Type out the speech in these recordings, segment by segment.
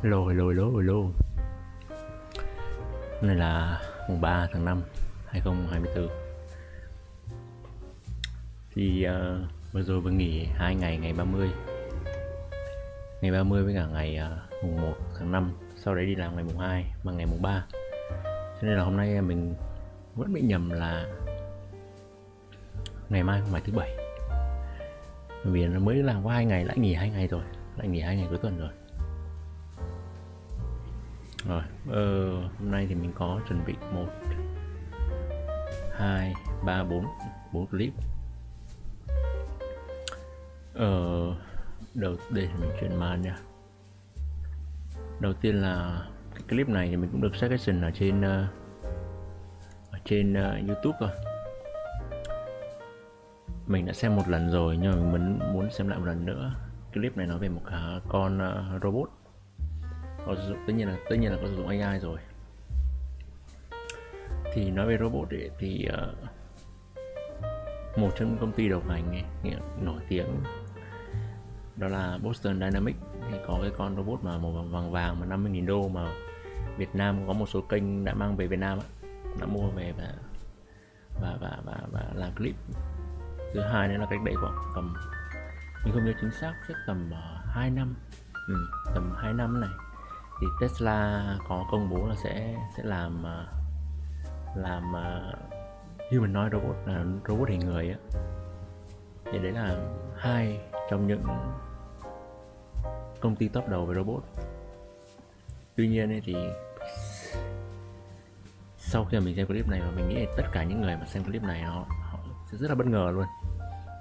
Hello, hello, hello, hello. Hôm nay là mùng 3 tháng 5 2024. Thì vừa rồi vừa nghỉ 2 ngày, ngày 30. Ngày 30 với cả ngày mùng 1 tháng 5. Sau đấy đi làm ngày mùng 2 và ngày mùng 3. Cho nên là hôm nay mình vẫn bị nhầm là ngày mai không phải thứ bảy. Vì nó mới làm có 2 ngày, lại nghỉ 2 ngày rồi. Lại nghỉ 2 ngày cuối tuần rồi. Rồi, hôm nay thì mình có chuẩn bị 1, 2, 3, 4 clip. Đầu đây thì mình chuyển màn nha. Đầu tiên là cái clip này thì mình cũng được suggestion ở trên YouTube rồi. Mình đã xem một lần rồi nhưng mà mình muốn xem lại một lần nữa. Clip này nói về một con robot. Tất nhiên là có sử dụng AI rồi. Thì nói về robot ấy, thì một trong những công ty đầu ngành nổi tiếng đó là Boston Dynamics thì có cái con robot mà màu vàng vàng mà 50.000 đô mà Việt Nam có một số kênh đã mang về Việt Nam đã mua về và làm clip. Thứ hai nữa là cách đây khoảng tầm, mình không nhớ chính xác, chắc tầm 2 năm, tầm 2 năm này thì Tesla có công bố là sẽ làm humanoid robot, là robot hình người á. Thì đấy là hai trong những công ty top đầu về robot. Tuy nhiên ấy thì sau khi mình xem clip này và mình nghĩ tất cả những người mà xem clip này họ sẽ rất là bất ngờ luôn,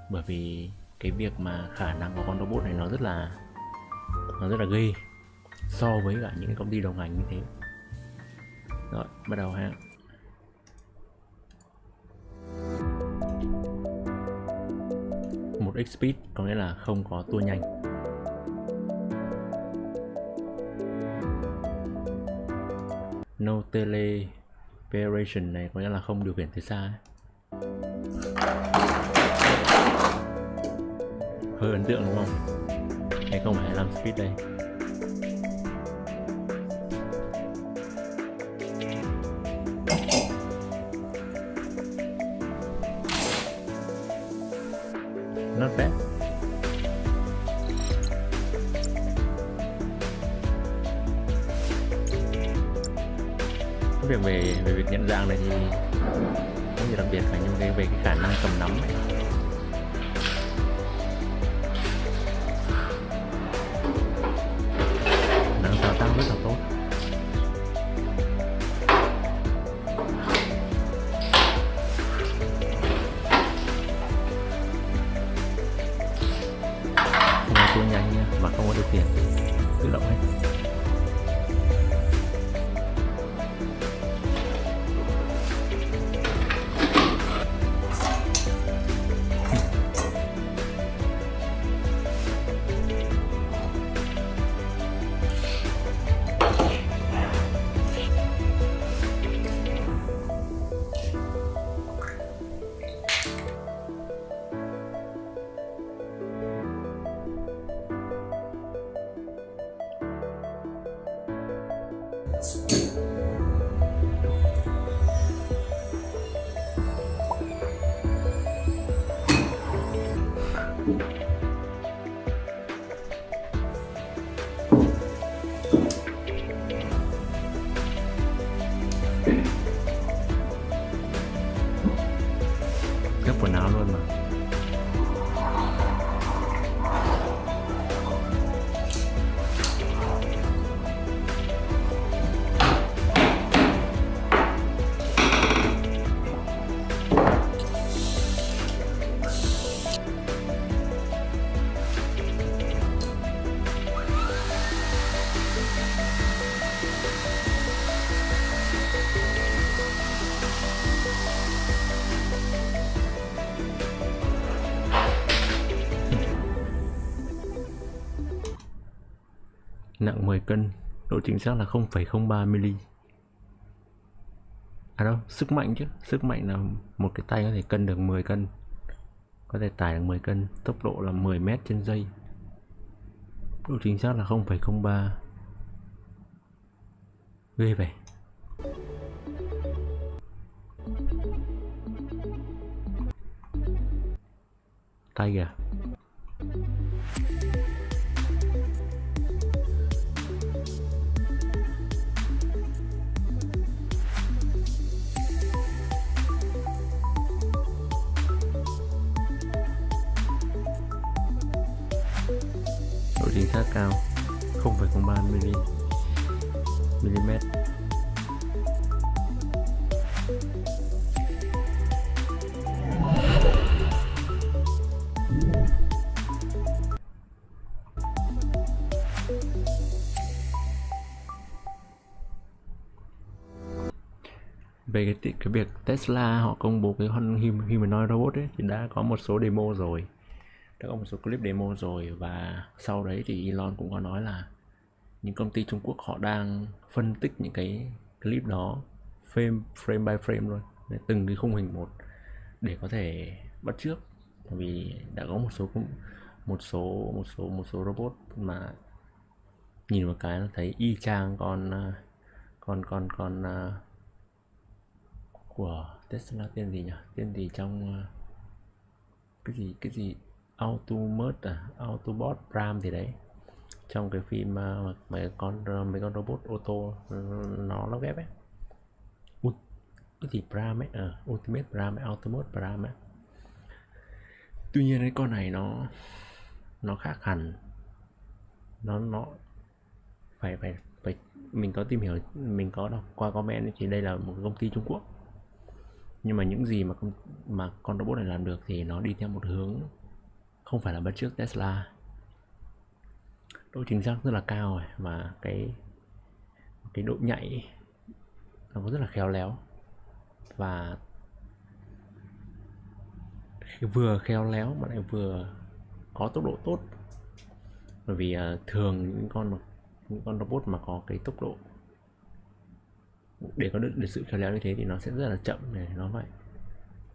bởi vì cái việc mà khả năng của con robot này nó rất là ghê so với cả những công ty đồng ngành như thế. Rồi, bắt đầu ha. Một X speed có nghĩa là không có tua nhanh. No teleoperation này có nghĩa là không điều khiển từ xa ấy. Hơi ấn tượng đúng không? Hay không phải 25 speed đây. Not bad. Cái việc về việc nhận dạng này thì không gì đặc biệt cả, nhưng về cái khả năng cầm nắm ấy. Khả năng thao tác rất là tốt. Không có tua nhanh nha, và không có điều khiển tự động hết. Gấp quần áo luôn mà. Nặng 10 cân, độ chính xác là 0,03 mm. À đâu, sức mạnh chứ. Sức mạnh là một cái tay có thể cân được 10 cân, có thể tải được 10 cân, tốc độ là 10 m/giây. Độ chính xác là 0,03. Ghê vậy. Tay kìa. Độ chính xác cao 0,03 mm. Về cái việc Tesla họ công bố cái humanoid robot ấy thì đã có một số demo rồi, đã có một số clip demo rồi, và sau đấy thì Elon cũng có nói là những công ty Trung Quốc họ đang phân tích những cái clip đó frame by frame luôn, từng cái khung hình một để có thể bắt chước, vì đã có một số robot mà nhìn một cái nó thấy y chang con của Tesla, tên gì nhỉ, tên gì trong cái gì Autobot Prime thì đấy, trong cái phim mấy con robot ô tô nó lắp ghép ấy, cái gì Prime ấy, Ultimate Prime, Autobot Prime ấy. Tuy nhiên cái con này nó khác hẳn, nó phải mình có tìm hiểu, mình có đọc qua comment thì đây là một công ty Trung Quốc, nhưng mà những gì mà con robot này làm được thì nó đi theo một hướng không phải là bắt chước Tesla. Độ chính xác rất là cao rồi, và cái độ nhạy nó rất là khéo léo, và vừa khéo léo mà lại vừa có tốc độ tốt, bởi vì thường những con robot mà có cái tốc độ để có được sự khéo léo như thế thì nó sẽ rất là chậm, để nó phải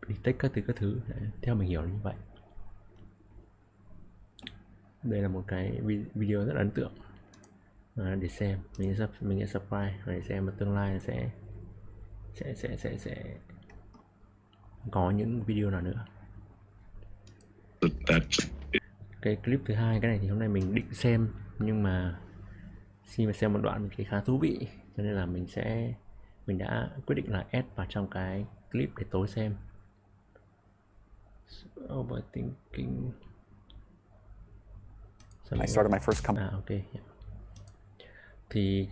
detect các thứ. Đấy, theo mình hiểu là như vậy. Đây là một cái video rất ấn tượng để xem, mình sẽ subscribe để xem tương lai sẽ có những video nào nữa. Cái clip thứ hai, cái này thì hôm nay mình định xem, nhưng mà khi mà xem một đoạn mình thấy khá thú vị, cho nên là mình đã quyết định là add vào trong cái clip để tối xem. Overthinking. I started my first company. Ok. Yeah. Thì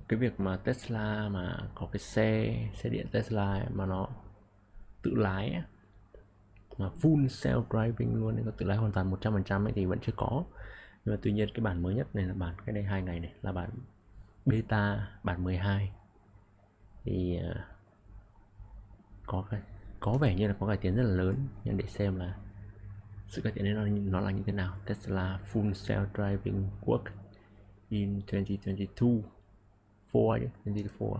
cái việc mà Tesla mà có cái xe điện Tesla ấy, mà nó tự lái ấy, mà full self driving luôn, có tự lái hoàn toàn 100% ấy thì vẫn chưa có. Nhưng mà tuy nhiên cái bản mới nhất này là bản cái đây 2 ngày này là bản beta, bản 12 thì có vẻ như là có cải tiến rất là lớn, nhưng để xem là sự cải tiến đấy nó là như thế nào. Tesla full self driving work in 2022. 2024.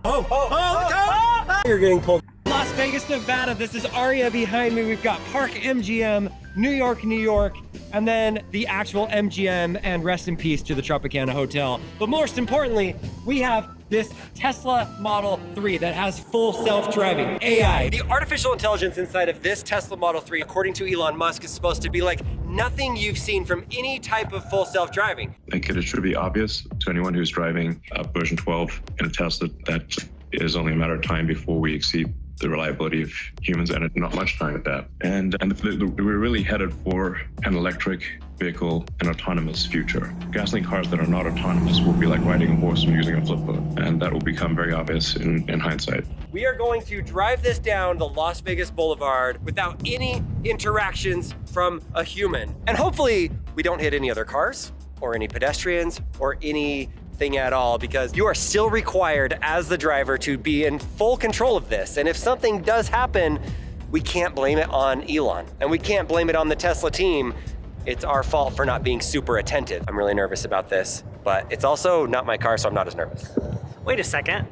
You're getting pulled. Las Vegas, Nevada. This is Aria behind me. We've got Park MGM, New York, and then the actual MGM, and rest in peace to the Tropicana Hotel. But most importantly, we have this Tesla Model 3 that has full self-driving AI. The artificial intelligence inside of this Tesla Model 3, according to Elon Musk, is supposed to be like nothing you've seen from any type of full self-driving. I think it should be obvious to anyone who's driving version 12 in a Tesla that it is only a matter of time before we exceed the reliability of humans, and not much time at that. And we're really headed for an electric vehicle and autonomous future. Gasoline cars that are not autonomous will be like riding a horse and using a flip phone, and that will become very obvious in hindsight. We are going to drive this down the Las Vegas Boulevard without any interactions from a human. And hopefully we don't hit any other cars or any pedestrians or anything at all, because you are still required as the driver to be in full control of this. And if something does happen, we can't blame it on Elon, and we can't blame it on the Tesla team. It's our fault for not being super attentive. I'm really nervous about this, but it's also not my car, so I'm not as nervous. Wait a second.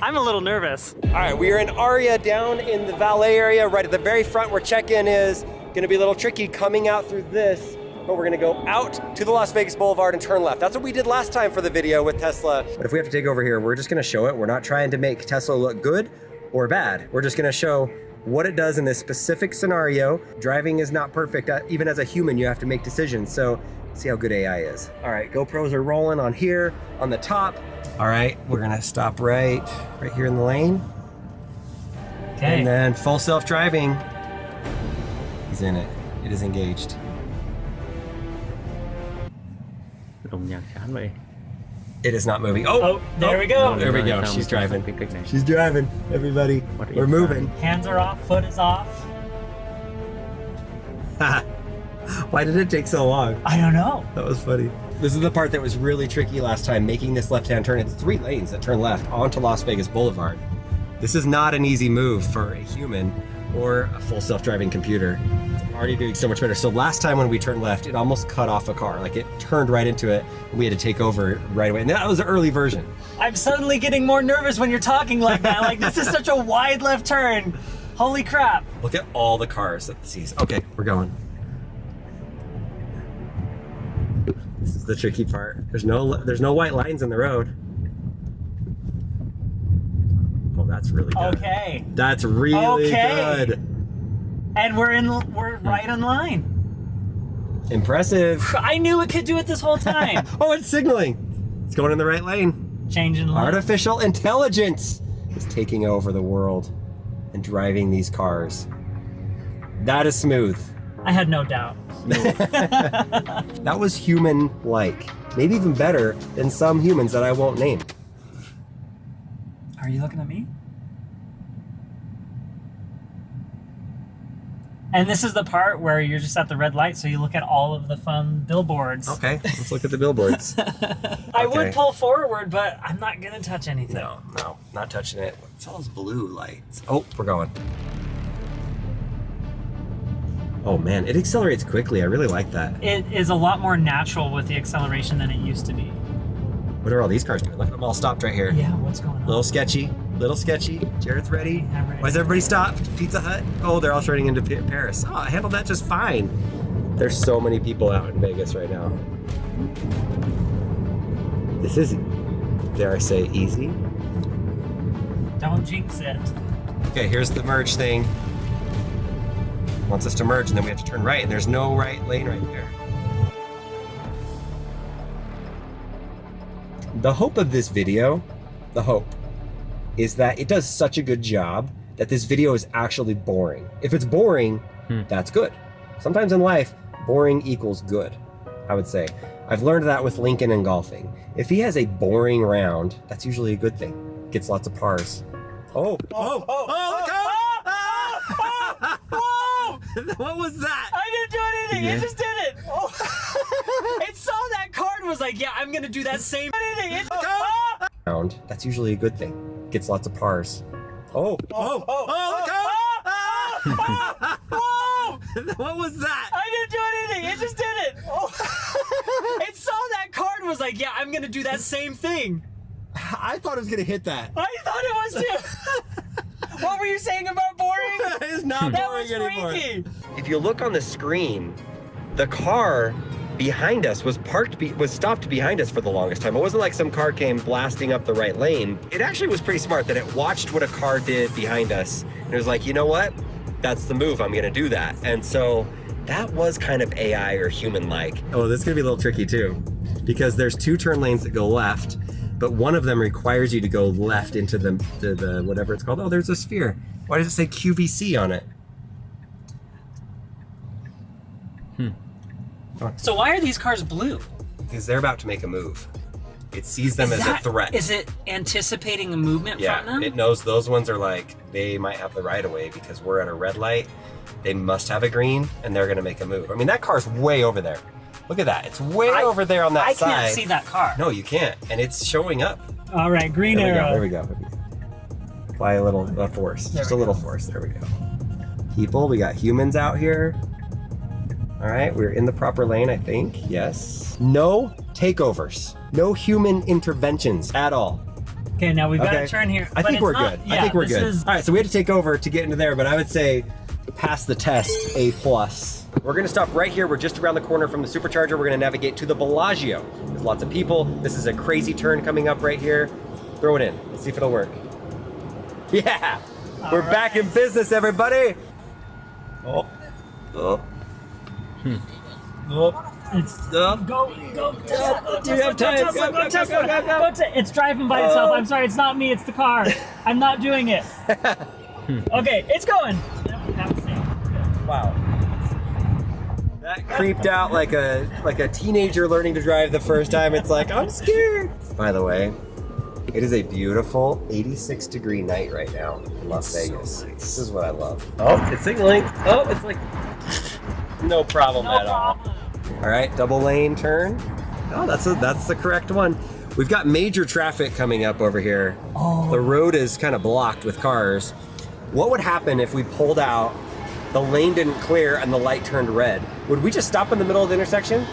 I'm a little nervous. All right, we are in Aria down in the valet area, right at the very front where check-in is. Gonna be a little tricky coming out through this. but we're gonna go out to the Las Vegas Boulevard and turn left. That's what we did last time for the video with Tesla. But if we have to take over here, we're just gonna show it. We're not trying to make Tesla look good or bad. We're just gonna show what it does in this specific scenario. Driving is not perfect. Even as a human, you have to make decisions. So see how good AI is. All right, GoPros are rolling on here, on the top. All right, we're gonna stop right here in the lane. Okay. And then full self-driving. He's in it. It is engaged. Đồng nhạc chán vậy. It is not moving. Oh, there we go. There we go. Xong, She's xong driving. cái kích này. She's driving, everybody. What We're is moving. Hands are off, foot is off. Why did it take so long? I don't know. That was funny. This is the part that was really tricky last time, making this left-hand turn. It's 3 lanes that turn left onto Las Vegas Boulevard. This is not an easy move for a human or a full self-driving computer. It's already doing so much better. So last time when we turned left, it almost cut off a car. Like it turned right into it, and we had to take over right away. And that was the early version. I'm suddenly getting more nervous when you're talking like that. Like, this is such a wide left turn. Holy crap. Look at all the cars that it sees. Okay, we're going. This is the tricky part. There's no white lines in the road. Oh, that's really good. Okay. That's really Okay. good. And we're right on line. Impressive. I knew it could do it this whole time. Oh, it's signaling. It's going in the right lane. Changing lane. Artificial intelligence is taking over the world and driving these cars. That is smooth. I had no doubt. That was human-like. Maybe even better than some humans that I won't name. Are you looking at me? And this is the part where you're just at the red light, so you look at all of the fun billboards. Okay, let's look at the billboards. I Okay. would pull forward, but I'm not gonna touch anything. No, not touching it. It's all those blue lights. Oh, we're going. Oh man, it accelerates quickly. I really like that. It is a lot more natural with the acceleration than it used to be. What are all these cars doing? Look at them all stopped right here. Yeah, what's going on? Little sketchy. Jared's ready. I'm ready. Why is everybody stopped? Pizza Hut? Oh, they're all turning into Paris. Oh, I handled that just fine. There's so many people out in Vegas right now. This is, dare I say, easy. Don't jinx it. Okay, here's the merge thing. Wants us to merge, and then we have to turn right, and there's no right lane right there. The hope of this video, is that it does such a good job that this video is actually boring. If it's boring, that's good. Sometimes in life, boring equals good, I would say. I've learned that with Lincoln in golfing. If he has a boring round, that's usually a good thing. Gets lots of pars. Oh, look out! Whoa! What was that? I didn't do anything. Yeah. It just did it. Oh. It saw that card and was like, yeah, I'm gonna do that same anything. It, Round, that's usually a good thing. Gets lots of pars. Oh, look out! Whoa! What was that? I didn't do anything. It just did it. Oh. It saw that card and was like, yeah, I'm gonna do that same thing. I thought it was gonna hit that. I thought it was too. What were you saying about boring? It's not That boring was anymore. freaky. If you look on the screen, the car behind us was stopped behind us for the longest time. It wasn't like some car came blasting up the right lane. It actually was pretty smart that it watched what a car did behind us. And it was like, you know what? That's the move. I'm gonna do that. And so that was kind of AI or human-like. Oh, this is gonna be a little tricky too, because there's 2 turn lanes that go left, but one of them requires you to go left into the whatever it's called. Oh, there's a sphere. Why does it say QVC on it? So why are these cars blue? Because they're about to make a move. It sees them as a threat. Is it anticipating a movement from them? It knows those ones are like, they might have the right of way because we're at a red light. They must have a green, and they're gonna make a move. I mean, that car's way over there. Look at that. It's way over there on that side. I can't see that car. No, you can't. And it's showing up. All right, green arrow. There we go. Apply a little force. Just a little force. There we go. People, we got humans out here. All right, we're in the proper lane, I think. Yes. No takeovers. No human interventions at all. Okay, now we've got to turn here. I think we're good. good. I think we're good. All right, so we had to take over to get into there, but I would say Pass the test, A+. We're gonna stop right here. We're just around the corner from the supercharger. We're gonna navigate to the Bellagio. There's lots of people. This is a crazy turn coming up right here. Throw it in. Let's see if it'll work. Yeah! We're back in business, everybody! Oh. Oh. Oh. It's Oh. go Tesla, Do you have time? go Tesla. It's driving by itself. I'm sorry, it's not me, it's the car. I'm not doing it. Okay, it's going. Wow. That creeped out like a teenager learning to drive the first time. It's like, I'm scared. By the way, it is a beautiful 86-degree night right now in Las Vegas. This is what I love. Oh, it's signaling. Oh, it's like no problem at all. All right, double lane turn. Oh, that's the correct one. We've got major traffic coming up over here. Oh. The road is kind of blocked with cars. What would happen if we pulled out, the lane didn't clear, and the light turned red? Would we just stop in the middle of the intersection?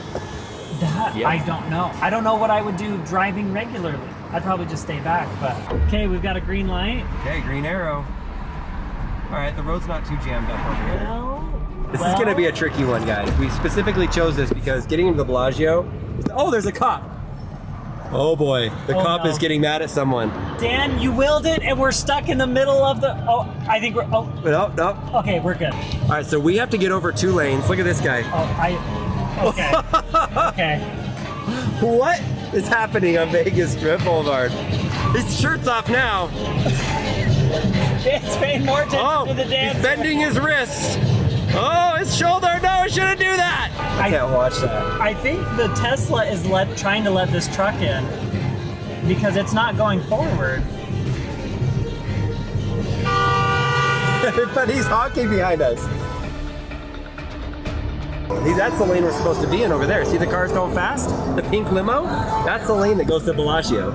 That, Yeah. I don't know. I don't know what I would do driving regularly. I'd probably just stay back, but. Okay, we've got a green light. Okay, green arrow. All right, the road's not too jammed up over here. Well, This is gonna be a tricky one, guys. We specifically chose this because getting into the Bellagio, oh, there's a cop. Oh boy, the Oh, cop no. is getting mad at someone. Dan, you willed it, and we're stuck in the middle of the. Oh, I think we're. Oh, Nope, nope. okay, we're good. All right, so we have to get over 2 lanes. Look at this guy. Oh, Okay. Okay. What is happening on Vegas Strip Boulevard? His shirt's off now. Dan's paying more attention Oh, to the dance. he's bending his wrist. Oh, his shoulder. No, I shouldn't do that. I can't watch that. I think the Tesla is trying to let this truck in because it's not going forward. But he's honking behind us. That's the lane we're supposed to be in over there. See the cars going fast? The pink limo? That's the lane that goes to Bellagio.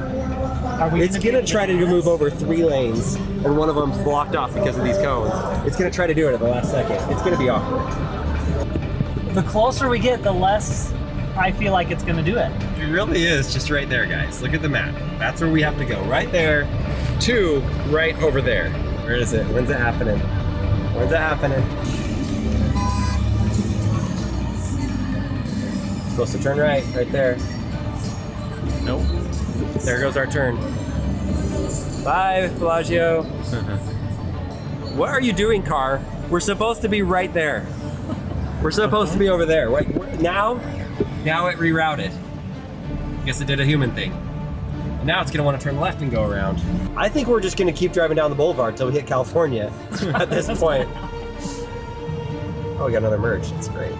Are we It's gonna try to move over 3 lanes, and one of them's blocked off because of these cones. It's gonna try to do it at the last second. It's gonna be awkward. The closer we get, the less I feel like it's gonna do it. It really is just right there, guys. Look at the map. That's where we have to go. Right there to right over there. Where is it? When's it happening? When's it happening? Supposed to turn right there. Nope. There goes our turn. Bye, Bellagio. What are you doing, car? We're supposed to be right there. We're supposed to be over there. Wait, now it rerouted. Guess it did a human thing. Now it's gonna want to turn left and go around. I think we're just gonna keep driving down the boulevard until we hit California at this point. Oh, we got another merge. That's great.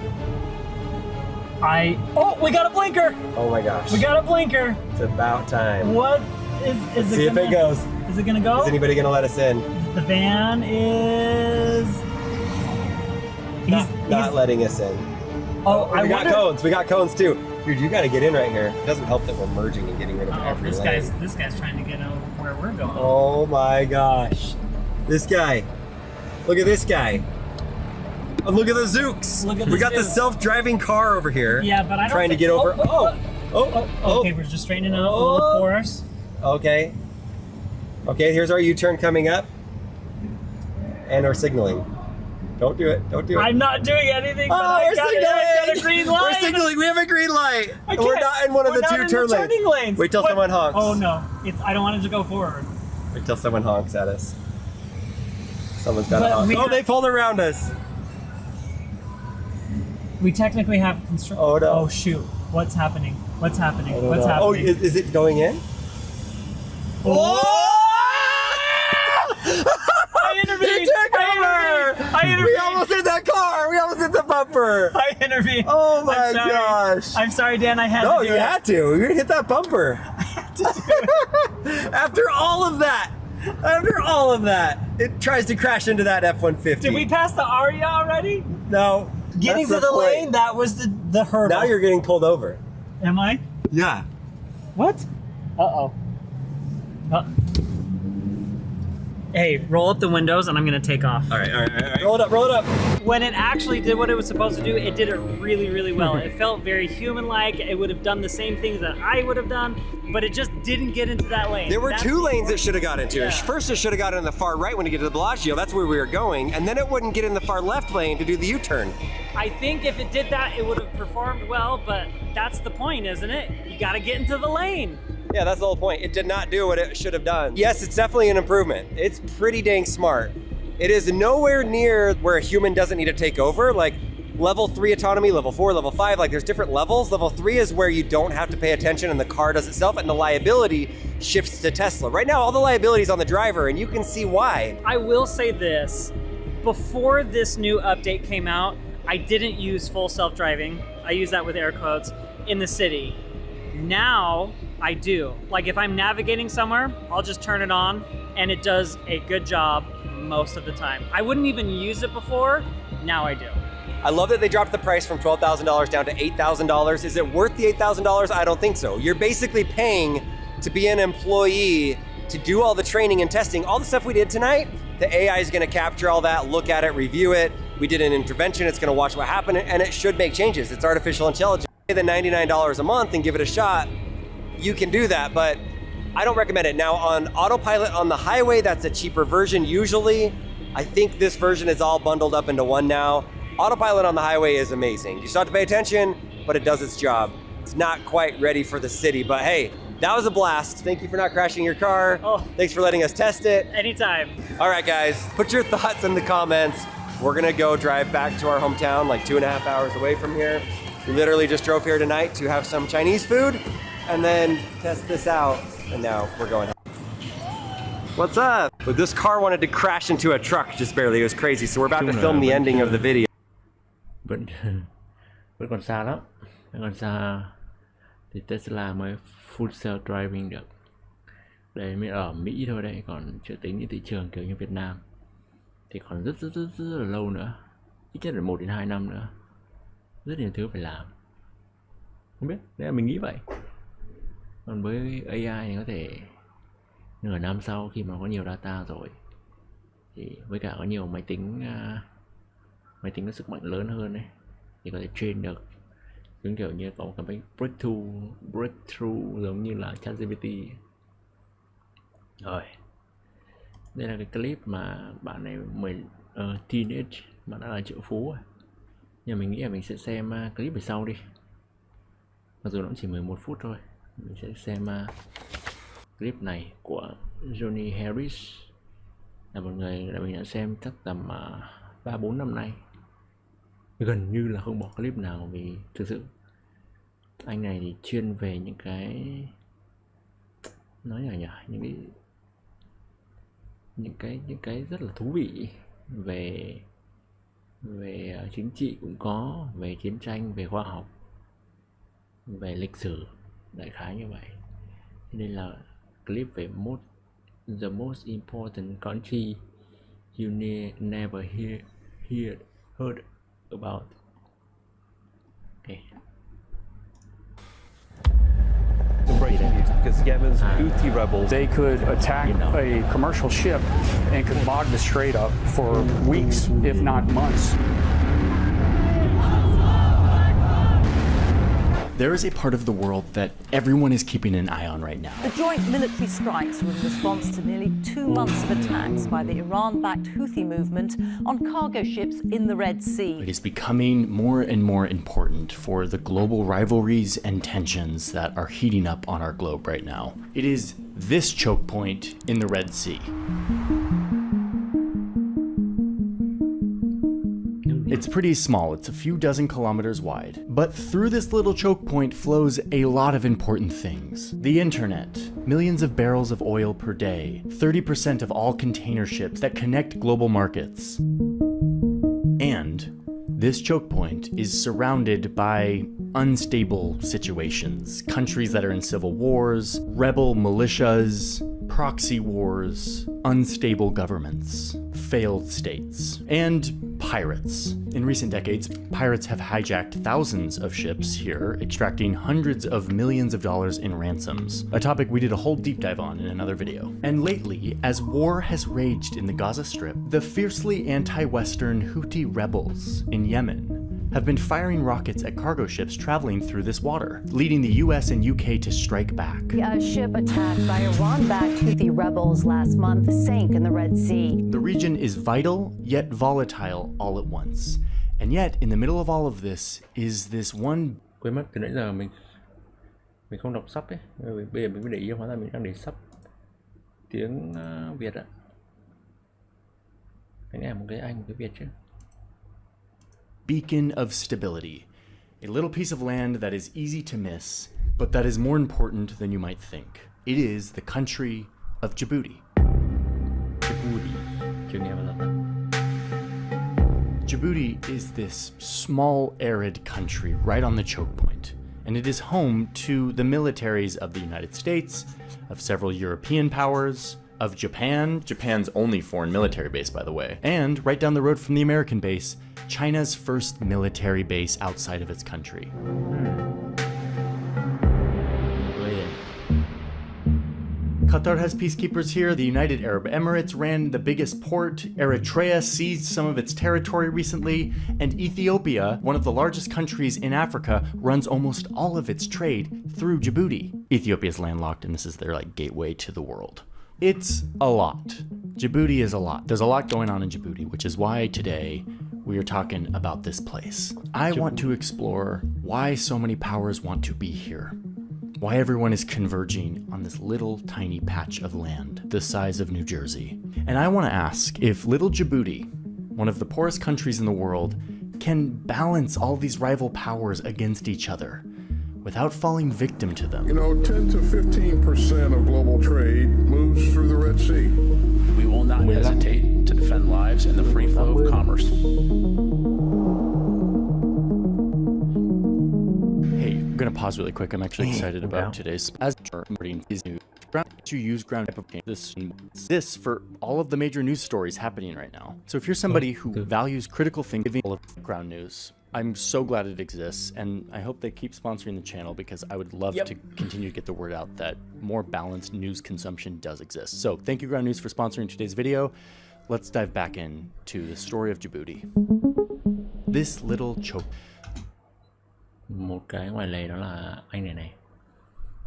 Oh, we got a blinker! Oh my gosh. We got a blinker! It's about time. What is Let's it see if gonna, it goes. Is it gonna go? Is anybody gonna let us in? The van is. Not letting us in. Oh, We got cones. We got cones too. Dude, you gotta get in right here. It doesn't help that we're merging and getting rid of every this lane. guy's trying to get over where we're going. Oh my gosh. This guy. Look at this guy. Oh, look at the Zooks. Look at we the got the Zooks. self-driving car over here. Yeah, but I don't trying to think- get over. Oh, okay, we're just straightening out a little force. Okay. Okay, here's our U-turn coming up. And we're signaling. Don't do it. Don't do it. I'm not doing anything, but Oh, I we're got a green light. We're signaling. We have a green light. I We're can't- not in one of we're the not 2 in turn the turning lanes. Wait till What? someone honks. Oh no, I don't want it to go forward. Wait till someone honks at us. Someone's got to But honk. we Oh, have- they pulled around us. We technically have construction. Oh, no. Oh shoot! What's happening? What's happening? I don't What's know. Oh, happening? is it going in? Oh! I intervened. He took over! I intervened. We almost hit that car! We almost hit the bumper! I intervened. Oh my I'm sorry. gosh! I'm sorry, Dan. I had No, to do you it. had to. You hit that bumper. After all of that, it tries to crash into that F-150. Did we pass the Aria already? No. Getting that's to the point. lane, that was the hurdle. Now you're getting pulled over. Am I? Yeah. What? Uh-oh. Hey, roll up the windows and I'm gonna take off. All right. Roll it up, roll it up. When it actually did what it was supposed to do, it did it really, really well. It felt very human-like. It would have done the same things that I would have done, but it just didn't get into that lane. There were two lanes it should have got into. Yeah. First, it should have got in the far right when you get to the Bellagio. That's where we were going. And then it wouldn't get in the far left lane to do the U-turn. I think if it did that, it would have performed well, but that's the point, isn't it? You gotta get into the lane. Yeah, that's the whole point. It did not do what it should have done. Yes, it's definitely an improvement. It's pretty dang smart. It is nowhere near where a human doesn't need to take over. Like level 3 autonomy, level 4, level 5, like there's different levels. Level 3 is where you don't have to pay attention and the car does itself, and the liability shifts to Tesla. Right now, all the liability is on the driver, and you can see why. I will say this, before this new update came out, I didn't use full self-driving, I use that with air quotes, in the city. Now, I do. Like if I'm navigating somewhere, I'll just turn it on and it does a good job most of the time. I wouldn't even use it before, now I do. I love that they dropped the price from $12,000 down to $8,000. Is it worth the $8,000? I don't think so. You're basically paying to be an employee, to do all the training and testing, all the stuff we did tonight. The AI is gonna capture all that, look at it, review it. We did an intervention, it's gonna watch what happened, and it should make changes. It's artificial intelligence. Pay the $99 a month and give it a shot. You can do that, but I don't recommend it. Now on autopilot on the highway, that's a cheaper version usually. I think this version is all bundled up into one now. Autopilot on the highway is amazing. You still have to pay attention, but it does its job. It's not quite ready for the city, but hey, that was a blast. Thank you for not crashing your car. Oh. Thanks for letting us test it. Anytime. All right, guys, put your thoughts in the comments. We're gonna go drive back to our hometown, like 2.5 hours away from here. We literally just drove here tonight to have some Chinese food and then test this out, and now we're going home. What's up? But this car wanted to crash into a truck just barely. It was crazy, so we're about to film the ending of the video. vẫn vẫn còn xa lắm, vẫn còn xa thì Tesla mới full self driving được. Đây mới ở Mỹ thôi đấy, còn chưa tính những thị trường kiểu như Việt Nam thì còn rất là lâu nữa, ít nhất là 1 đến 2 năm nữa, rất nhiều thứ phải làm. Không biết, đấy là mình nghĩ vậy. Còn với AI thì có thể nửa năm sau khi mà có nhiều data rồi, thì với cả có nhiều máy tính có sức mạnh lớn hơn đấy, thì có thể train được, giống kiểu như có một cái breakthrough giống như là ChatGPT. Rồi, đây là cái clip mà bạn này teenage mà đã là triệu phú rồi. Nhưng mình nghĩ là mình sẽ xem clip về sau đi, mặc dù nó chỉ 11 phút thôi. Mình sẽ xem clip này của Johnny Harris, là một người đã mình đã xem chắc tầm 3-4 năm nay, gần như là không bỏ clip nào, vì thực sự anh này thì chuyên về những cái nói nhỉ, những cái rất là thú vị về chính trị cũng có, về chiến tranh, về khoa học, về lịch sử, đại khái như vậy. Đây là clip về the most important country you never heard about. Okay. The breaking news, because Yemen's Houthi rebels, They could attack a commercial ship and could bog the strait up for weeks, if not months. There is a part of the world that everyone is keeping an eye on right now. The joint military strikes were in response to nearly 2 months of attacks by the Iran-backed Houthi movement on cargo ships in the Red Sea. It is becoming more and more important for the global rivalries and tensions that are heating up on our globe right now. It is this choke point in the Red Sea. It's pretty small, it's a few dozen kilometers wide. But through this little choke point flows a lot of important things. The internet, millions of barrels of oil per day, 30% of all container ships that connect global markets. And this choke point is surrounded by unstable situations, countries that are in civil wars, rebel militias, proxy wars, unstable governments, failed states, and pirates. In recent decades, pirates have hijacked thousands of ships here, extracting hundreds of millions of dollars in ransoms, a topic we did a whole deep dive on in another video. And lately, as war has raged in the Gaza Strip, the fiercely anti-Western Houthi rebels in Yemen have been firing rockets at cargo ships traveling through this water, leading the US and UK to strike back. A ship attacked by Iran-backed Houthi rebels last month sank in the Red Sea. The region is vital, yet volatile all at once. And yet, in the middle of all of this, is this one... Quên mất, từ nãy giờ mình không đọc sub ấy. Bây giờ mình mới để ý, hóa ra mình đang để sub tiếng Việt ạ. Cái này là một cái Anh, một cái Việt chứ. Beacon of stability. A little piece of land that is easy to miss, but that is more important than you might think. It is the country of Djibouti. Chưa nghe bao giờ ta. Djibouti is this small, arid country right on the choke point, and it is home to the militaries of the United States, of several European powers, of Japan, Japan's only foreign military base, by the way, and right down the road from the American base, China's first military base outside of its country. Qatar has peacekeepers here, the United Arab Emirates ran the biggest port, Eritrea seized some of its territory recently, and Ethiopia, one of the largest countries in Africa, runs almost all of its trade through Djibouti. Ethiopia is landlocked, and this is their gateway to the world. It's a lot. Djibouti is a lot. There's a lot going on in Djibouti, which is why today we are talking about this place. I want to explore why so many powers want to be here. Why everyone is converging on this little tiny patch of land the size of New Jersey. And I want to ask if little Djibouti, one of the poorest countries in the world, can balance all these rival powers against each other without falling victim to them. 10 to 15% of global trade moves through the Red Sea. We will not hesitate to defend lives and the free flow of commerce. Hey, I'm gonna pause really quick. I'm actually excited about today's to use ground type of this for all of the major news stories happening right now. So if you're somebody who values critical thinking of ground news, I'm so glad it exists, and I hope they keep sponsoring the channel because I would love to continue to get the word out that more balanced news consumption does exist. So thank you, Ground News, for sponsoring today's video. Let's dive back into the story of Djibouti. This little choke. Một cái ngoài lề đó là anh này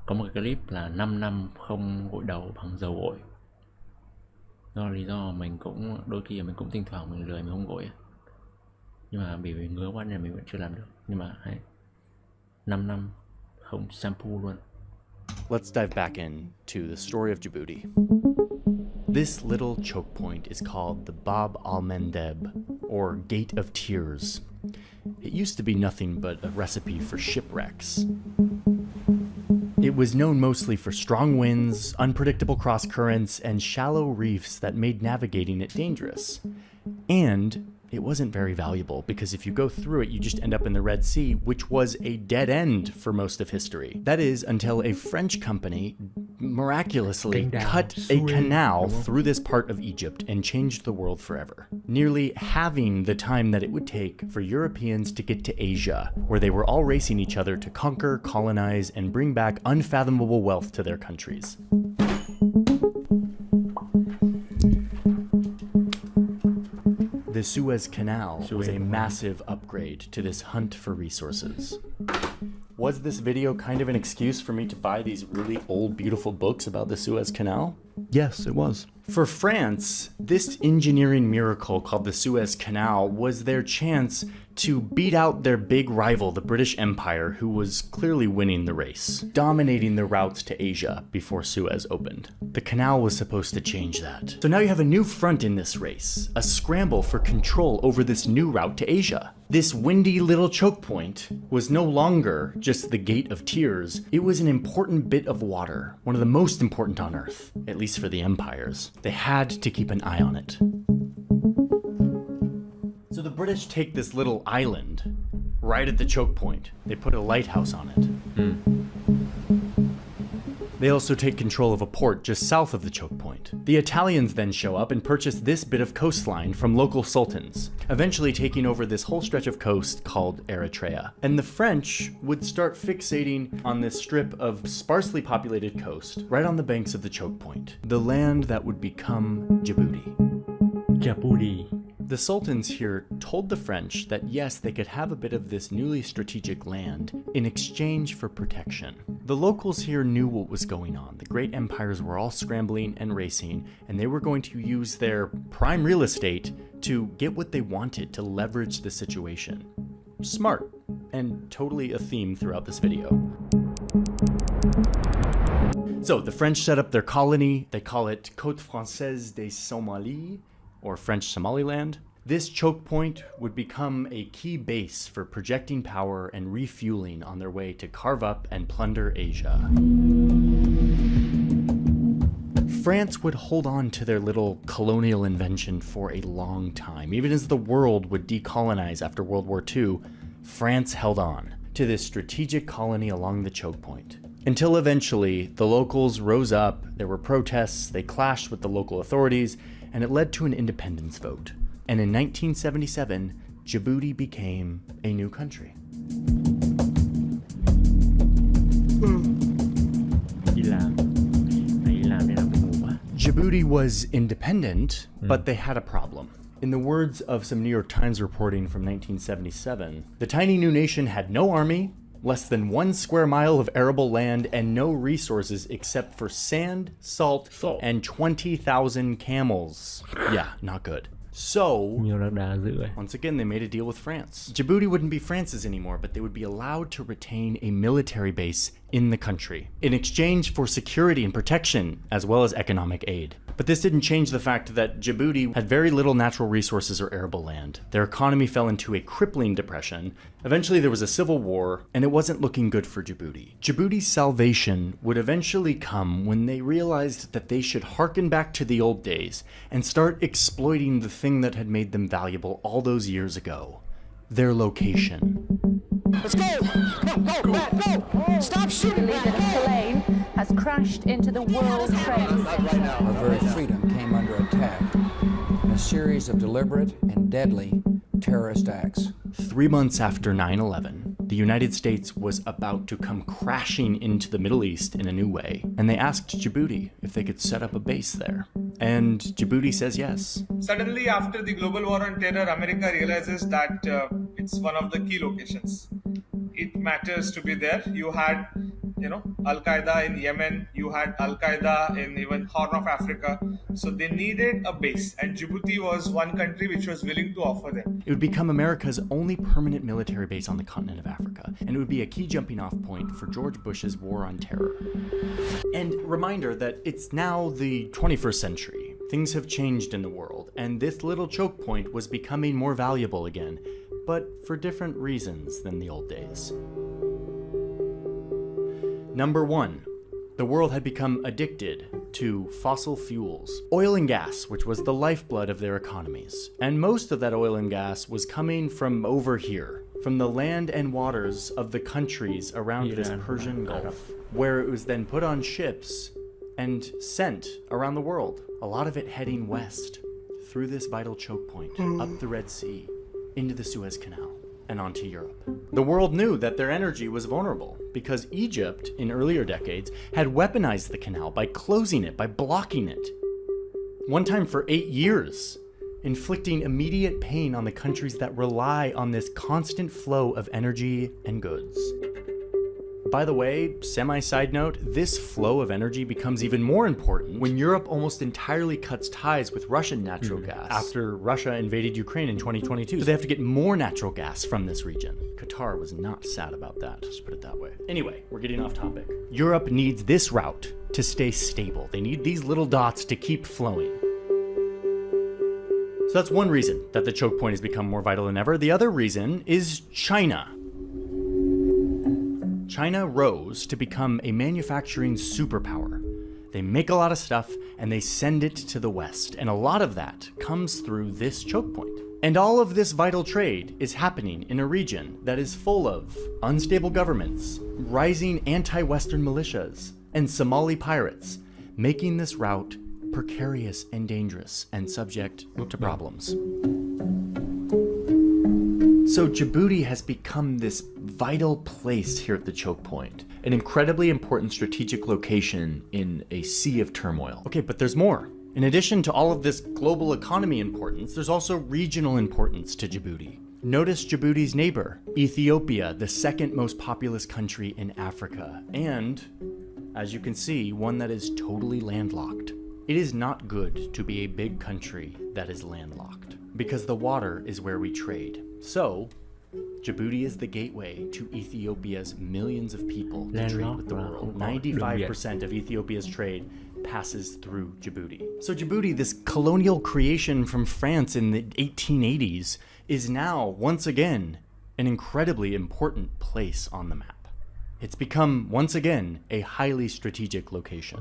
có một cái clip là 5 năm không gội đầu bằng dầu gội. Đó là lý do mình cũng đôi khi mình cũng thỉnh thoảng mình lười mình không gội. Nhưng mà vì ngứa quá nên mình vẫn chưa làm được. Nhưng mà 5 năm không shampoo luôn. Let's dive back into the story of Djibouti. This little choke point is called the Bab al-Mandeb, or Gate of Tears. It used to be nothing but a recipe for shipwrecks. It was known mostly for strong winds, unpredictable cross currents, and shallow reefs that made navigating it dangerous. And it wasn't very valuable because if you go through it, you just end up in the Red Sea, which was a dead end for most of history. That is until a French company miraculously cut a canal through this part of Egypt and changed the world forever, nearly halving the time that it would take for Europeans to get to Asia, where they were all racing each other to conquer, colonize, and bring back unfathomable wealth to their countries. The Suez Canal was a massive upgrade to this hunt for resources. Was this video kind of an excuse for me to buy these really old, beautiful books about the Suez Canal? Yes, it was. For France, this engineering miracle called the Suez Canal was their chance to beat out their big rival, the British Empire, who was clearly winning the race, dominating the routes to Asia before Suez opened. The canal was supposed to change that. So now you have a new front in this race, a scramble for control over this new route to Asia. This windy little choke point was no longer just the Gate of Tears. It was an important bit of water, one of the most important on Earth, at least for the empires. They had to keep an eye on it. So the British take this little island right at the choke point. They put a lighthouse on it. They also take control of a port just south of the choke point. The Italians then show up and purchase this bit of coastline from local sultans, eventually taking over this whole stretch of coast called Eritrea. And the French would start fixating on this strip of sparsely populated coast right on the banks of the choke point, the land that would become Djibouti. Djibouti. The sultans here told the French that yes, they could have a bit of this newly strategic land in exchange for protection. The locals here knew what was going on. The great empires were all scrambling and racing, and they were going to use their prime real estate to get what they wanted, to leverage the situation. Smart, and totally a theme throughout this video. So the French set up their colony. They call it Côte Française des Somalie, or French Somaliland. This choke point would become a key base for projecting power and refueling on their way to carve up and plunder Asia. France would hold on to their little colonial invention for a long time. Even as the world would decolonize after World War II, France held on to this strategic colony along the choke point. Until eventually, the locals rose up, there were protests, they clashed with the local authorities, and it led to an independence vote. And in 1977, Djibouti became a new country. Djibouti was independent, but they had a problem. In the words of some New York Times reporting from 1977, the tiny new nation had no army, less than 1 square mile of arable land, and no resources except for sand, salt, and 20,000 camels. Yeah, not good. So, once again, they made a deal with France. Djibouti wouldn't be France's anymore, but they would be allowed to retain a military base in the country in exchange for security and protection, as well as economic aid. But this didn't change the fact that Djibouti had very little natural resources or arable land. Their economy fell into a crippling depression. Eventually there was a civil war, and it wasn't looking good for Djibouti. Djibouti's salvation would eventually come when they realized that they should harken back to the old days and start exploiting the thing that had made them valuable all those years ago: their location. Let's go! No, no! Stop shooting! The plane has crashed into the World Trade Center. Our very freedom came under attack in a series of deliberate and deadly terrorist acts. 3 months after 9/11, the United States was about to come crashing into the Middle East in a new way, and they asked Djibouti if they could set up a base there. And Djibouti says yes. Suddenly, after the global war on terror, America realizes that it's one of the key locations. It matters to be there. You had, Al-Qaeda in Yemen, you had Al-Qaeda in even Horn of Africa. So they needed a base, and Djibouti was one country which was willing to offer them. It would become America's only permanent military base on the continent of Africa, and it would be a key jumping off point for George Bush's war on terror. And reminder that it's now the 21st century. Things have changed in the world, and this little choke point was becoming more valuable again, but for different reasons than the old days. Number 1. The world had become addicted to fossil fuels. Oil and gas, which was the lifeblood of their economies. And most of that oil and gas was coming from over here, from the land and waters of the countries around this Persian Gulf, where it was then put on ships and sent around the world. A lot of it heading west, through this vital choke point, up the Red Sea, into the Suez Canal, and onto Europe. The world knew that their energy was vulnerable because Egypt, in earlier decades, had weaponized the canal by closing it, by blocking it. One time for 8 years, inflicting immediate pain on the countries that rely on this constant flow of energy and goods. By the way, semi-side note, this flow of energy becomes even more important when Europe almost entirely cuts ties with Russian natural gas after Russia invaded Ukraine in 2022. So they have to get more natural gas from this region. Qatar was not sad about that, let's put it that way. Anyway, we're getting off topic. Europe needs this route to stay stable. They need these little dots to keep flowing. So that's one reason that the choke point has become more vital than ever. The other reason is China. China rose to become a manufacturing superpower. They make a lot of stuff and they send it to the West, and a lot of that comes through this choke point. And all of this vital trade is happening in a region that is full of unstable governments, rising anti-Western militias, and Somali pirates, making this route precarious and dangerous and subject to problems. So Djibouti has become this vital place here at the choke point, an incredibly important strategic location in a sea of turmoil. Okay, but there's more. In addition to all of this global economy importance, there's also regional importance to Djibouti. Notice Djibouti's neighbor, Ethiopia, the second most populous country in Africa, and, as you can see, one that is totally landlocked. It is not good to be a big country that is landlocked, because the water is where we trade. So, Djibouti is the gateway to Ethiopia's millions of people to trade with the world. 95% of Ethiopia's trade passes through Djibouti. So Djibouti, this colonial creation from France in the 1880s, is now, once again, an incredibly important place on the map. It's become, once again, a highly strategic location.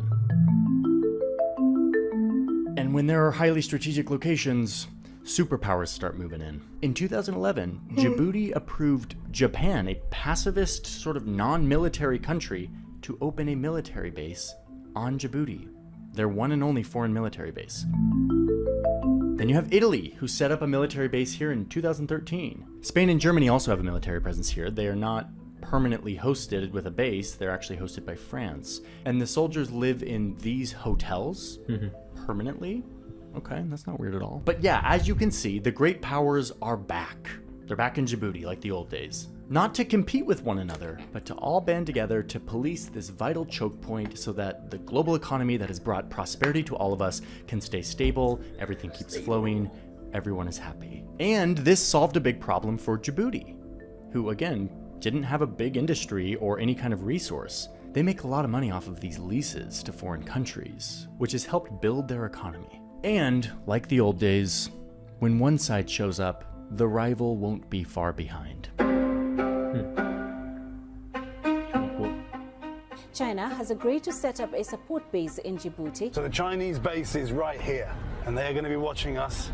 And when there are highly strategic locations, superpowers start moving in. In 2011, Djibouti approved Japan, a pacifist, sort of non-military country, to open a military base on Djibouti, their one and only foreign military base. Then you have Italy, who set up a military base here in 2013. Spain and Germany also have a military presence here. They are not permanently hosted with a base, they're actually hosted by France. And the soldiers live in these hotels permanently. Okay, that's not weird at all. But yeah, as you can see, the great powers are back. They're back in Djibouti like the old days. Not to compete with one another, but to all band together to police this vital choke point so that the global economy that has brought prosperity to all of us can stay stable, everything keeps flowing, everyone is happy. And this solved a big problem for Djibouti, who again, didn't have a big industry or any kind of resource. They make a lot of money off of these leases to foreign countries, which has helped build their economy. And, like the old days, when one side shows up, the rival won't be far behind. China has agreed to set up a support base in Djibouti. So the Chinese base is right here, and they are going to be watching us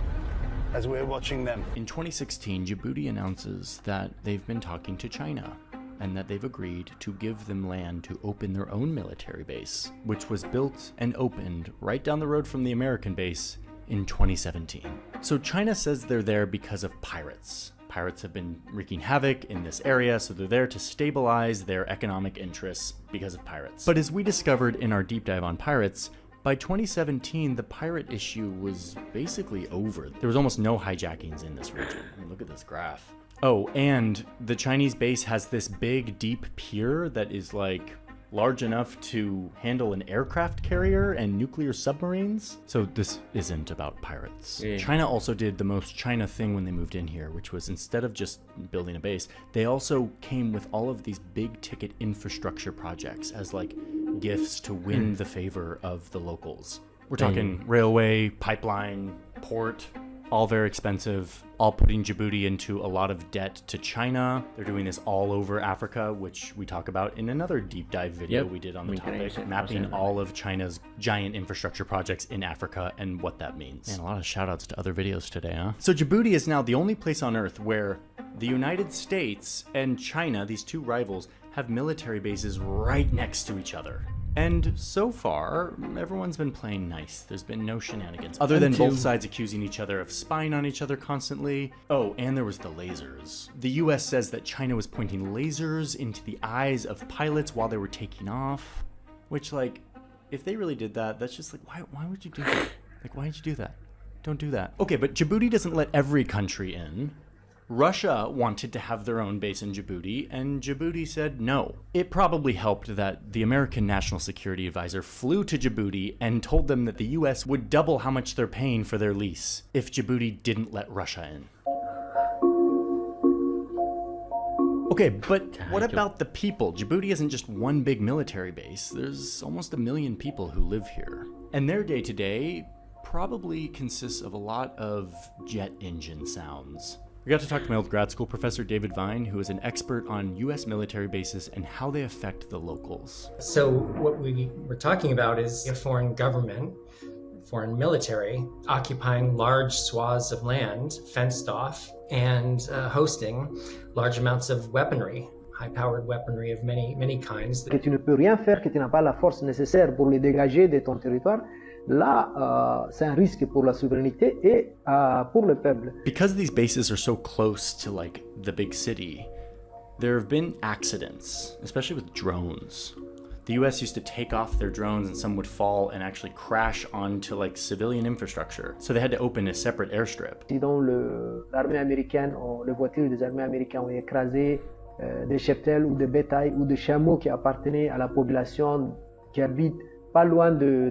as we're watching them. In 2016, Djibouti announces that they've been talking to China and that they've agreed to give them land to open their own military base, which was built and opened right down the road from the American base in 2017. So China says they're there because of pirates. Pirates have been wreaking havoc in this area, so they're there to stabilize their economic interests because of pirates. But as we discovered in our deep dive on pirates, by 2017, the pirate issue was basically over. There was almost no hijackings in this region. I mean, look at this graph. Oh, and the Chinese base has this big, deep pier that is like large enough to handle an aircraft carrier and nuclear submarines. So this isn't about pirates. Yeah. China also did the most China thing when they moved in here, which was instead of just building a base, they also came with all of these big ticket infrastructure projects as like gifts to win the favor of the locals. We're talking railway, pipeline, port, all very expensive, all putting Djibouti into a lot of debt to China. They're doing this all over Africa, which we talk about in another deep dive video we did on the topic, mapping all of China's giant infrastructure projects in Africa and what that means. And a lot of shout outs to other videos today, huh? So Djibouti is now the only place on earth where the United States and China, these two rivals, have military bases right next to each other. And so far, everyone's been playing nice. There's been no shenanigans. Other than both sides accusing each other of spying on each other constantly. Oh, and there was the lasers. The US says that China was pointing lasers into the eyes of pilots while they were taking off. Which, like, if they really did that, that's just like, why would you do that? Like, why did you do that? Don't do that. Okay, but Djibouti doesn't let every country in. Russia wanted to have their own base in Djibouti, and Djibouti said no. It probably helped that the American National Security Advisor flew to Djibouti and told them that the US would double how much they're paying for their lease if Djibouti didn't let Russia in. Okay, but what about the people? Djibouti isn't just one big military base. There's almost 1 million people who live here. And their day-to-day probably consists of a lot of jet engine sounds. We got to talk to my old grad school professor, David Vine, who is an expert on US military bases and how they affect the locals. So what we were talking about is a foreign government, foreign military, occupying large swaths of land, fenced off, and hosting large amounts of weaponry. high-powered weaponry of many kinds. Que tu ne peux rien faire, que tu n'as pas la force nécessaire pour les dégager de ton territoire. Là, c'est un risque pour la souveraineté et pour le peuple. Because these bases are so close to like the big city, there have been accidents, especially with drones. The US used to take off their drones and some would fall and actually crash onto like civilian infrastructure. So they had to open a separate airstrip. Dont l'armée américaine, les voitures des armées américaines ont écrasé des cheptels ou des bétails ou des chameaux qui appartenaient à la population qui habite pas loin de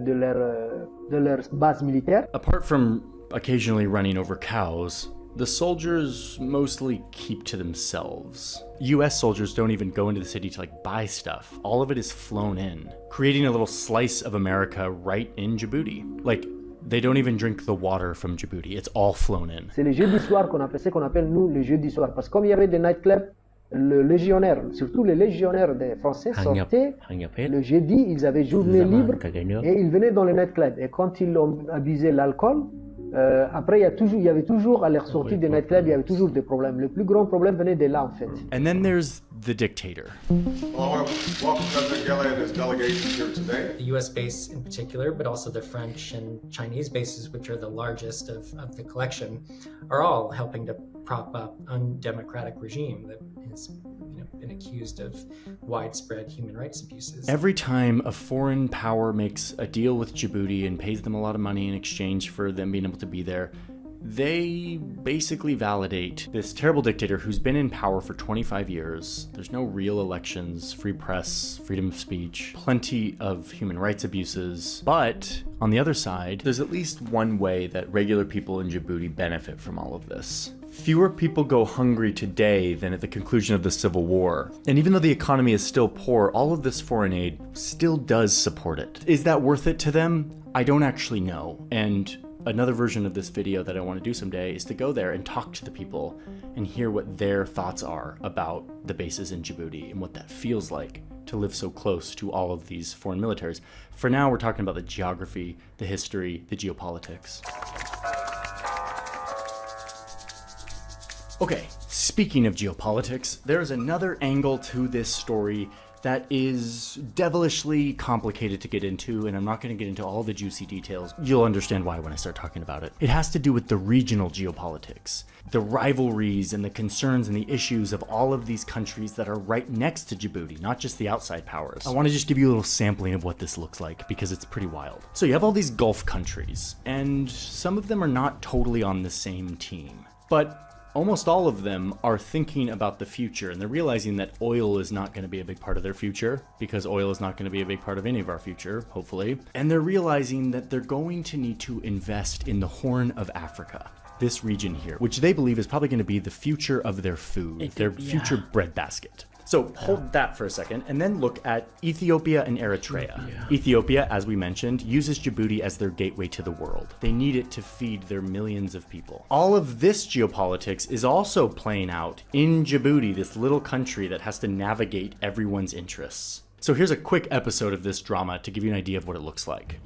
leur base militaire. Apart from occasionally running over cows, the soldiers mostly keep to themselves. US soldiers don't even go into the city to like buy stuff. All of it is flown in, creating a little slice of America right in Djibouti. Like, they don't even drink the water from Djibouti. It's all flown in. C'est les jeudis soirs qu'on appelle, ce qu'on appelle nous les jeudis soirs. Parce que comme il y avait des nightclubs, le légionnaire, surtout les légionnaires des Français sortaient le jeudi, ils avaient journée libre et ils venaient dans les nightclubs. Et quand ils ont abusé l'alcool, après il y avait toujours à leur sortie des nightclubs, il y avait toujours des problèmes. Le plus grand problème venait de là en fait. And then there's the dictator. Well, welcome President Gele and his delegation here today. The US base in particular, but also the French and Chinese bases, which are the largest of the collection, are all helping to prop up undemocratic regime that has been accused of widespread human rights abuses. Every time a foreign power makes a deal with Djibouti and pays them a lot of money in exchange for them being able to be there, they basically validate this terrible dictator who's been in power for 25 years. There's no real elections, free press, freedom of speech, plenty of human rights abuses. But on the other side, there's at least one way that regular people in Djibouti benefit from all of this. Fewer people go hungry today than at the conclusion of the Civil War. And even though the economy is still poor, all of this foreign aid still does support it. Is that worth it to them? I don't actually know. And another version of this video that I want to do someday is to go there and talk to the people and hear what their thoughts are about the bases in Djibouti and what that feels like to live so close to all of these foreign militaries. For now, we're talking about the geography, the history, the geopolitics. Okay, speaking of geopolitics, there's another angle to this story that is devilishly complicated to get into, and I'm not going to get into all the juicy details. You'll understand why when I start talking about it. It has to do with the regional geopolitics, the rivalries and the concerns and the issues of all of these countries that are right next to Djibouti, not just the outside powers. I want to just give you a little sampling of what this looks like because it's pretty wild. So you have all these Gulf countries, and some of them are not totally on the same team, but almost all of them are thinking about the future, and they're realizing that oil is not going to be a big part of their future, because oil is not going to be a big part of any of our future, hopefully. And they're realizing that they're going to need to invest in the Horn of Africa, this region here, which they believe is probably going to be the future of their food, their future breadbasket. So hold that for a second, and then look at Ethiopia and Eritrea. Ethiopia, as we mentioned, uses Djibouti as their gateway to the world. They need it to feed their millions of people. All of this geopolitics is also playing out in Djibouti, this little country that has to navigate everyone's interests. So here's a quick episode of this drama to give you an idea of what it looks like.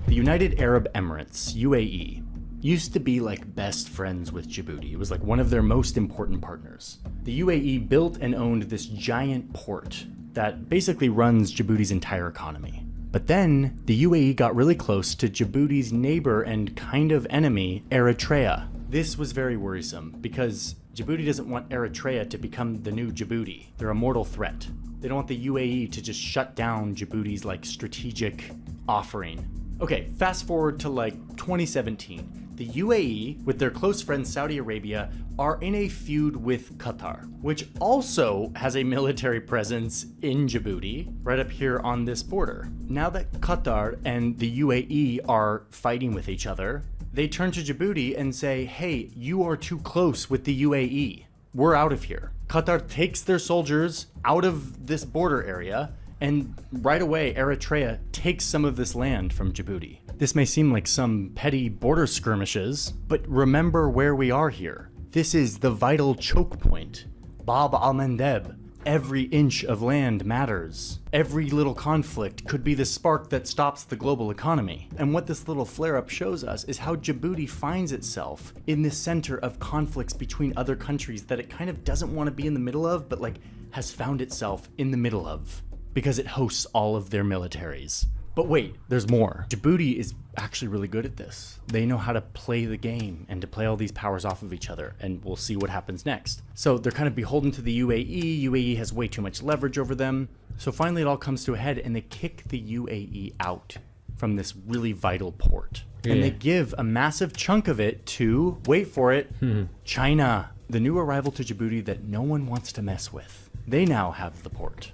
The United Arab Emirates, UAE, used to be like best friends with Djibouti. It was like one of their most important partners. The UAE built and owned this giant port that basically runs Djibouti's entire economy. But then the UAE got really close to Djibouti's neighbor and kind of enemy, Eritrea. This was very worrisome because Djibouti doesn't want Eritrea to become the new Djibouti. They're a mortal threat. They don't want the UAE to just shut down Djibouti's like strategic offering. Okay, fast forward to like 2017. The UAE, with their close friend Saudi Arabia, are in a feud with Qatar, which also has a military presence in Djibouti, right up here on this border. Now that Qatar and the UAE are fighting with each other, they turn to Djibouti and say, hey, you are too close with the UAE. We're out of here. Qatar takes their soldiers out of this border area, and right away, Eritrea takes some of this land from Djibouti. This may seem like some petty border skirmishes, but remember where we are here. This is the vital choke point, Bab al-Mandeb. every inch of land matters. Every little conflict could be the spark that stops the global economy. And what this little flare-up shows us is how Djibouti finds itself in the center of conflicts between other countries that it kind of doesn't want to be in the middle of, but like has found itself in the middle of because it hosts all of their militaries. But wait, there's more. Djibouti is actually really good at this. They know how to play the game and to play all these powers off of each other, and we'll see what happens next. So they're kind of beholden to the UAE. UAE has way too much leverage over them. So finally it all comes to a head and they kick the UAE out from this really vital port. Yeah. And they give a massive chunk of it to, wait for it, China, the new arrival to Djibouti that no one wants to mess with. They now have the port.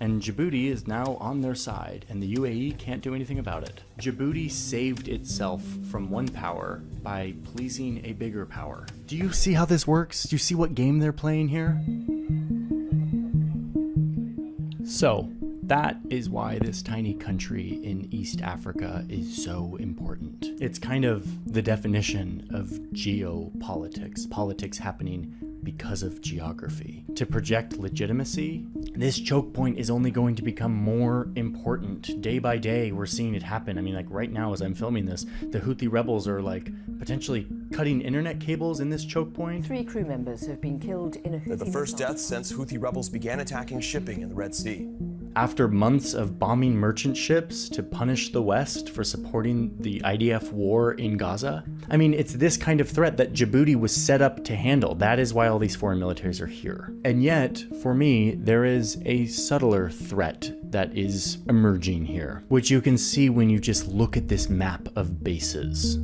And Djibouti is now on their side, and the UAE can't do anything about it. Djibouti saved itself from one power by pleasing a bigger power. Do you see how this works? Do you see what game they're playing here? So, that is why this tiny country in East Africa is so important. It's kind of the definition of geopolitics, politics happening because of geography. To project legitimacy, this choke point is only going to become more important. Day by day, we're seeing it happen. I mean, like right now as I'm filming this, the Houthi rebels are like potentially cutting internet cables in this choke point. 3 crew members have been killed in a Houthi They're the first deaths since Houthi rebels began attacking shipping in the Red Sea. After months of bombing merchant ships to punish the West for supporting the IDF war in Gaza. I mean, it's this kind of threat that Djibouti was set up to handle. That is why all these foreign militaries are here. And yet, for me, there is a subtler threat that is emerging here, which you can see when you just look at this map of bases.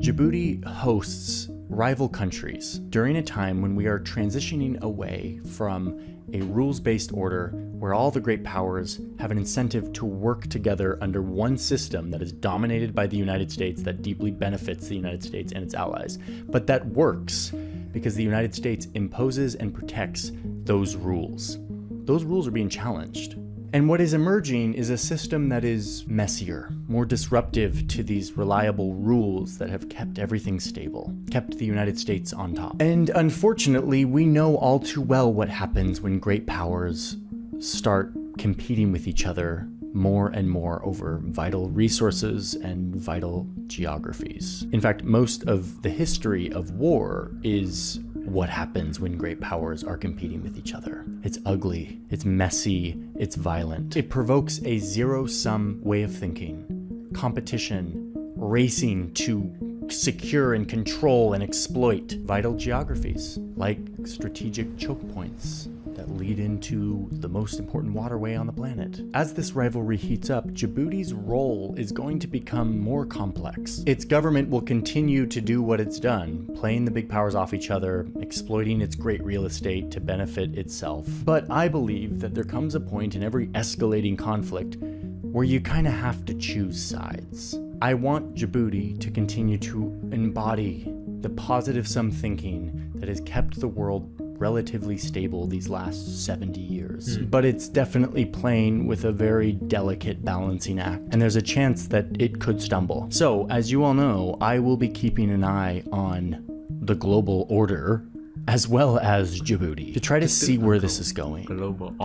Djibouti hosts rival countries during a time when we are transitioning away from a rules-based order where all the great powers have an incentive to work together under one system that is dominated by the United States, that deeply benefits the United States and its allies, but that works because the United States imposes and protects those rules. Those rules are being challenged. And what is emerging is a system that is messier, more disruptive to these reliable rules that have kept everything stable, kept the United States on top. And unfortunately, we know all too well what happens when great powers start competing with each other more and more over vital resources and vital geographies. In fact, most of the history of war is what happens when great powers are competing with each other. It's ugly, it's messy, it's violent. It provokes a zero-sum way of thinking, competition, racing to secure and control and exploit vital geographies, like strategic choke points that lead into the most important waterway on the planet. As this rivalry heats up, Djibouti's role is going to become more complex. Its government will continue to do what it's done, playing the big powers off each other, exploiting its great real estate to benefit itself. But I believe that there comes a point in every escalating conflict where you kind of have to choose sides. I want Djibouti to continue to embody the positive-sum thinking that has kept the world relatively stable these last 70 years. But it's definitely playing with a very delicate balancing act, and there's a chance that it could stumble. So, as you all know, I will be keeping an eye on the global order as well as Djibouti to try to see where this is going.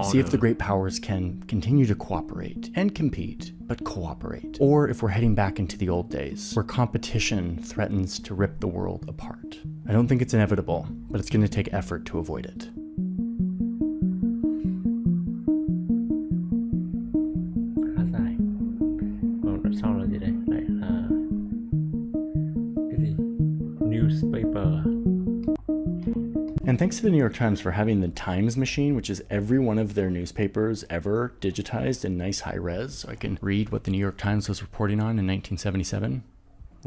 See if the great powers can continue to cooperate and compete, but cooperate. Or if we're heading back into the old days where competition threatens to rip the world apart. I don't think it's inevitable, but it's going to take effort to avoid it. Khá dài. Còn sau là gì đây? Lại là cái gì? Newspaper. And thanks to the New York Times for having the Times machine, which is every one of their newspapers ever digitized in nice high res, so I can read what the New York Times was reporting on in 1977.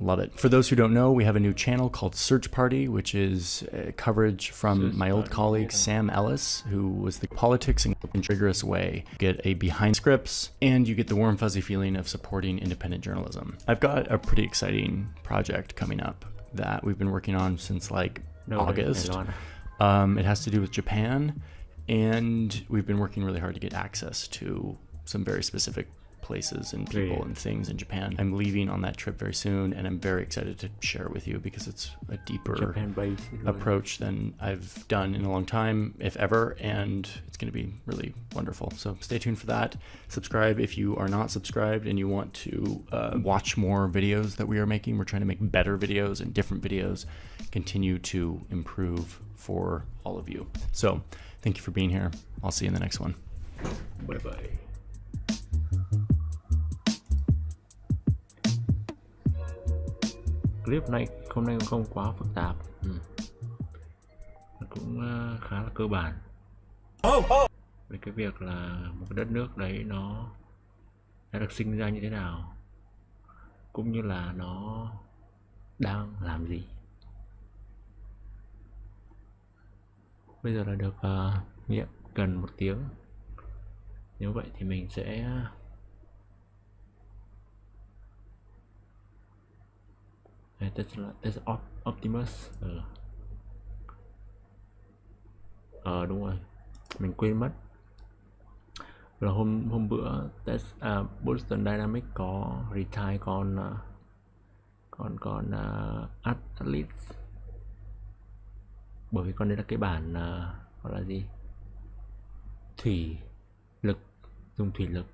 Love it. For those who don't know, we have a new channel called Search Party, which is coverage from my old colleague Sam Ellis, who was the politics in a rigorous way. You get a behind scripts, and you get the warm fuzzy feeling of supporting independent journalism. I've got a pretty exciting project coming up that we've been working on since like August. It has to do with Japan, and we've been working really hard to get access to some very specific places and people and things in Japan. I'm leaving on that trip very soon, and I'm very excited to share with you because it's a deeper approach than I've done in a long time, if ever, and it's going to be really wonderful. So stay tuned for that. Subscribe if you are not subscribed and you want to watch more videos that we are making. We're trying to make better videos and different videos, continue to improve for all of you. So thank you for being here. I'll see you in the next one. Bye bye. Clip này hôm nay cũng không quá phức tạp, cũng khá là cơ bản về cái việc là một cái đất nước đấy nó đã được sinh ra như thế nào, cũng như là nó đang làm gì. Bây giờ là được nghiệm gần 1 tiếng. Nếu vậy thì mình sẽ Tesla Optimus. Đúng rồi, mình quên mất là hôm bữa Boston Dynamics có retire con Athlete, bởi vì con đấy là cái bản gọi là gì, thủy lực, dùng thủy lực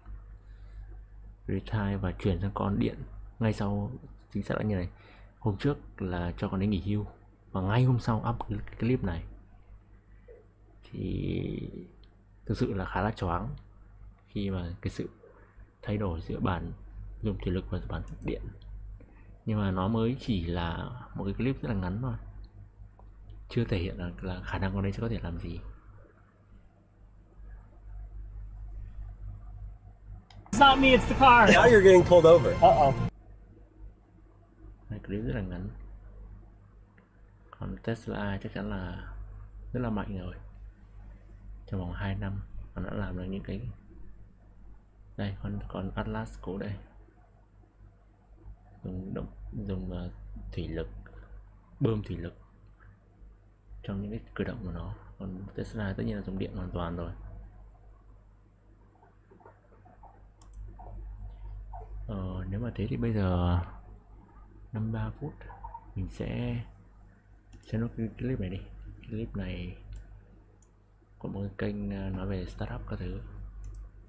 retire và chuyển sang con điện ngay sau. Chính xác là như này, hôm trước là cho con ấy nghỉ hưu và ngay hôm sau up cái clip này, thì thực sự là khá là choáng khi mà cái sự thay đổi giữa bản dùng thủy lực và bản điện. Nhưng mà nó mới chỉ là một cái clip rất là ngắn thôi, chưa thể hiện là khả năng con đấy sẽ có thể làm gì. It's not me, it's the car. Now you're getting pulled over. Uh-oh. Clip rất là ngắn. Còn Tesla chắc chắn là rất là mạnh rồi. Trong vòng 2 năm nó đã làm được những cái. Đây, con Atlas cũ đây, dùng thủy lực, bơm thủy lực trong những cái cử động của nó. Còn Tesla tất nhiên là dùng điện hoàn toàn rồi. Nếu mà thế thì bây giờ 53 phút mình sẽ xem cái clip này đi. Clip này có một cái kênh nói về startup các thứ.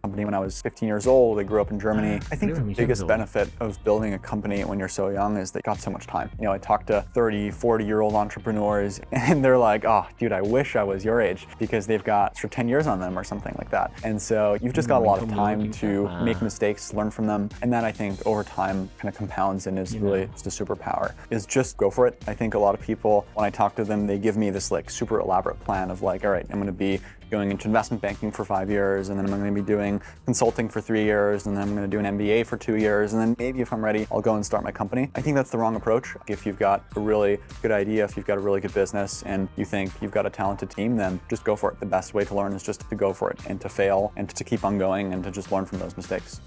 Company when I was 15 years old. I grew up in Germany. I think the biggest benefit of building a company when you're so young is they got so much time. You know, I talk to 30, 40-year-old entrepreneurs and they're like, oh, dude, I wish I was your age, because they've got 10 years on them or something like that. And so you've just got a lot of time to make mistakes, learn from them. And that, I think, over time kind of compounds and is really just a superpower, is just go for it. I think a lot of people, when I talk to them, they give me this like super elaborate plan of like, all right, I'm going to be going into investment banking for 5 years, and then I'm going to be doing consulting for 3 years, and then I'm going to do an MBA for 2 years, and then maybe if I'm ready, I'll go and start my company. I think that's the wrong approach. If you've got a really good idea, if you've got a really good business, and you think you've got a talented team, then just go for it. The best way to learn is just to go for it, and to fail, and to keep on going, and to just learn from those mistakes.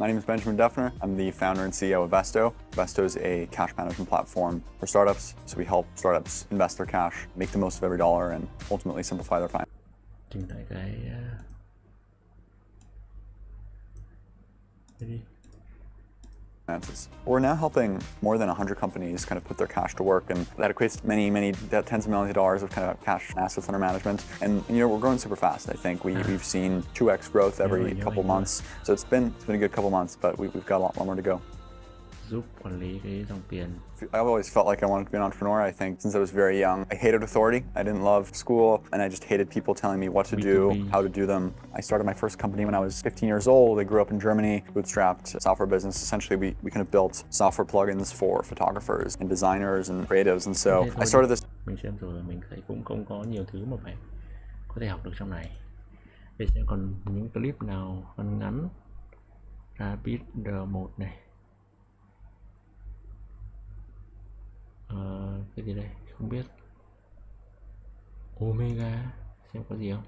My name is Benjamin Defner. I'm the founder and CEO of Vesto. Vesto is a cash management platform for startups. So we help startups invest their cash, make the most of every dollar, and ultimately simplify their finances. We're now helping more than 100 companies kind of put their cash to work, and that equates many tens of millions of dollars of kind of cash assets under management. And you know, we're growing super fast. I think we've seen 2x growth every couple months. So it's been a good couple months, but we've got a lot more to go. Giúp quản lý cái dòng tiền. I've always felt like I wanted to be an entrepreneur. I think since I was very young, I hated authority. I didn't love school, and I just hated people telling me what to do, how to do them. I started my first company when I was 15 years old. I grew up in Germany, bootstrapped software business. Essentially, we kind of built software plugins for photographers and designers and creatives. And so I started this. Mình xem rồi, mình thấy cũng không có nhiều thứ mà phải có thể học được trong này. Để xem còn những clip nào ngắn. Rapid R1 này. Cái gì đây? Không biết. Omega, xem có gì không?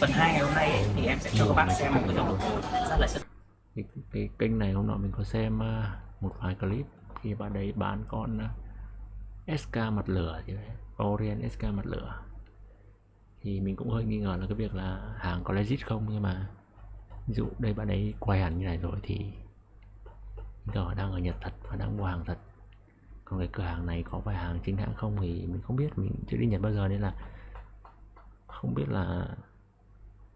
Phần 2 ngày hôm nay thì em sẽ cho các bạn xem một cái dòng rất là sức. Cái kênh này hôm nọ mình có xem một vài clip khi bạn đấy bán con SK mặt lửa thì Orient SK mặt lửa, thì mình cũng hơi nghi ngờ là cái việc là hàng có legit không, nhưng mà Ví dụ đây bạn ấy quay hẳn như này rồi thì họ đang ở Nhật thật và đang mua hàng thật. Còn cái cửa hàng này có phải hàng chính hãng không thì mình không biết, mình chưa đi Nhật bao giờ nên là không biết là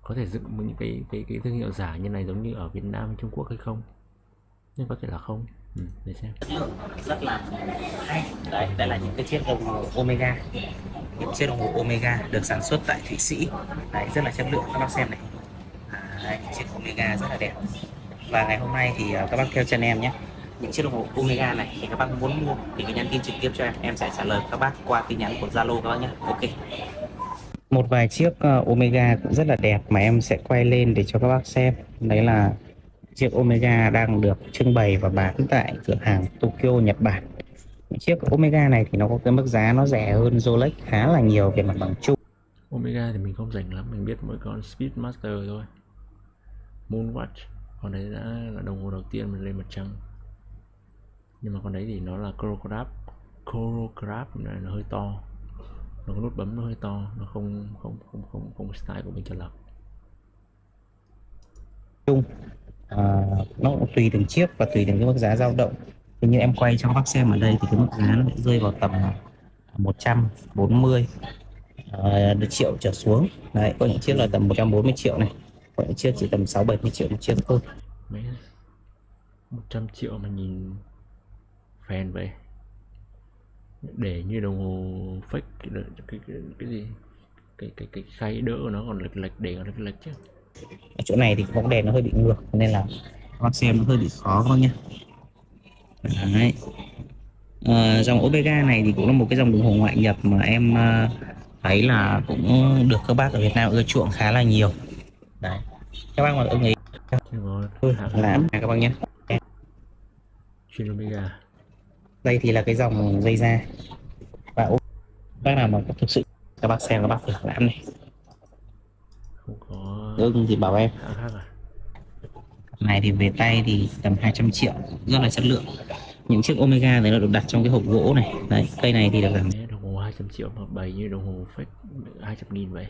có thể dựng những cái thương hiệu giả như này giống như ở Việt Nam hay Trung Quốc hay không, nhưng có thể là không. Để xem. Chất lượng rất là hay. Đấy, đây là những cái chiếc đồng hồ Omega. Những chiếc đồng hồ Omega được sản xuất tại Thụy Sĩ. Đấy, rất là chất lượng, các bác xem này. Đây, chiếc Omega rất là đẹp. Và ngày hôm nay thì các bác theo chân em nhé. Những chiếc đồng hồ Omega này thì các bác muốn mua thì cứ nhắn tin trực tiếp cho em sẽ trả lời các bác qua tin nhắn của Zalo các bác nhé. Ok. Một vài chiếc Omega cũng rất là đẹp mà em sẽ quay lên để cho các bác xem. Đấy là chiếc Omega đang được trưng bày và bán tại cửa hàng Tokyo, Nhật Bản. Chiếc Omega này thì nó có cái mức giá nó rẻ hơn Rolex khá là nhiều về mặt bằng chung. Omega thì mình không rành lắm, mình biết mỗi con Speedmaster thôi, Moonwatch, con đấy đã là đồng hồ đầu tiên mình lên mặt trăng. Nhưng mà con đấy thì nó là chronograph này, nó hơi to, nó có nút bấm nó hơi to, nó không style của mình cho lắm. Chung nó cũng tùy từng chiếc và tùy từng cái mức giá dao động. Thì như em quay cho các bác xem ở đây thì cái mức giá nó rơi vào tầm 140 triệu trở xuống. Đấy, có những chiếc là tầm 140 triệu này, có những chiếc chỉ tầm 6-70 triệu một chiếc thôi. Mấy 100 triệu mà nhìn phèn vậy, để như đồng hồ fake cái gì, cái khay đỡ của nó còn lệch để còn lệch chứ. Ở chỗ này thì bóng đèn nó hơi bị ngược nên là các bác xem nó hơi bị khó các bác nhé. Đấy. Dòng Omega này thì cũng là một cái dòng đồng hồ ngoại nhập mà em thấy là cũng được các bác ở Việt Nam ưa chuộng khá là nhiều. Đấy, các bác mà ưng ý làm các bác nhé. Chuyên Omega. Đây thì là cái dòng dây da và bác nào mà thực sự các bác xem các bác thử làm này. Không có ưng thì bảo em. Này thì về tay thì tầm 200 triệu, rất là chất lượng. Những chiếc Omega này nó được đặt trong cái hộp gỗ này. Đấy, cây này thì được làm đồng hồ 200 triệu mà bày như đồng hồ fake 200.000 vậy.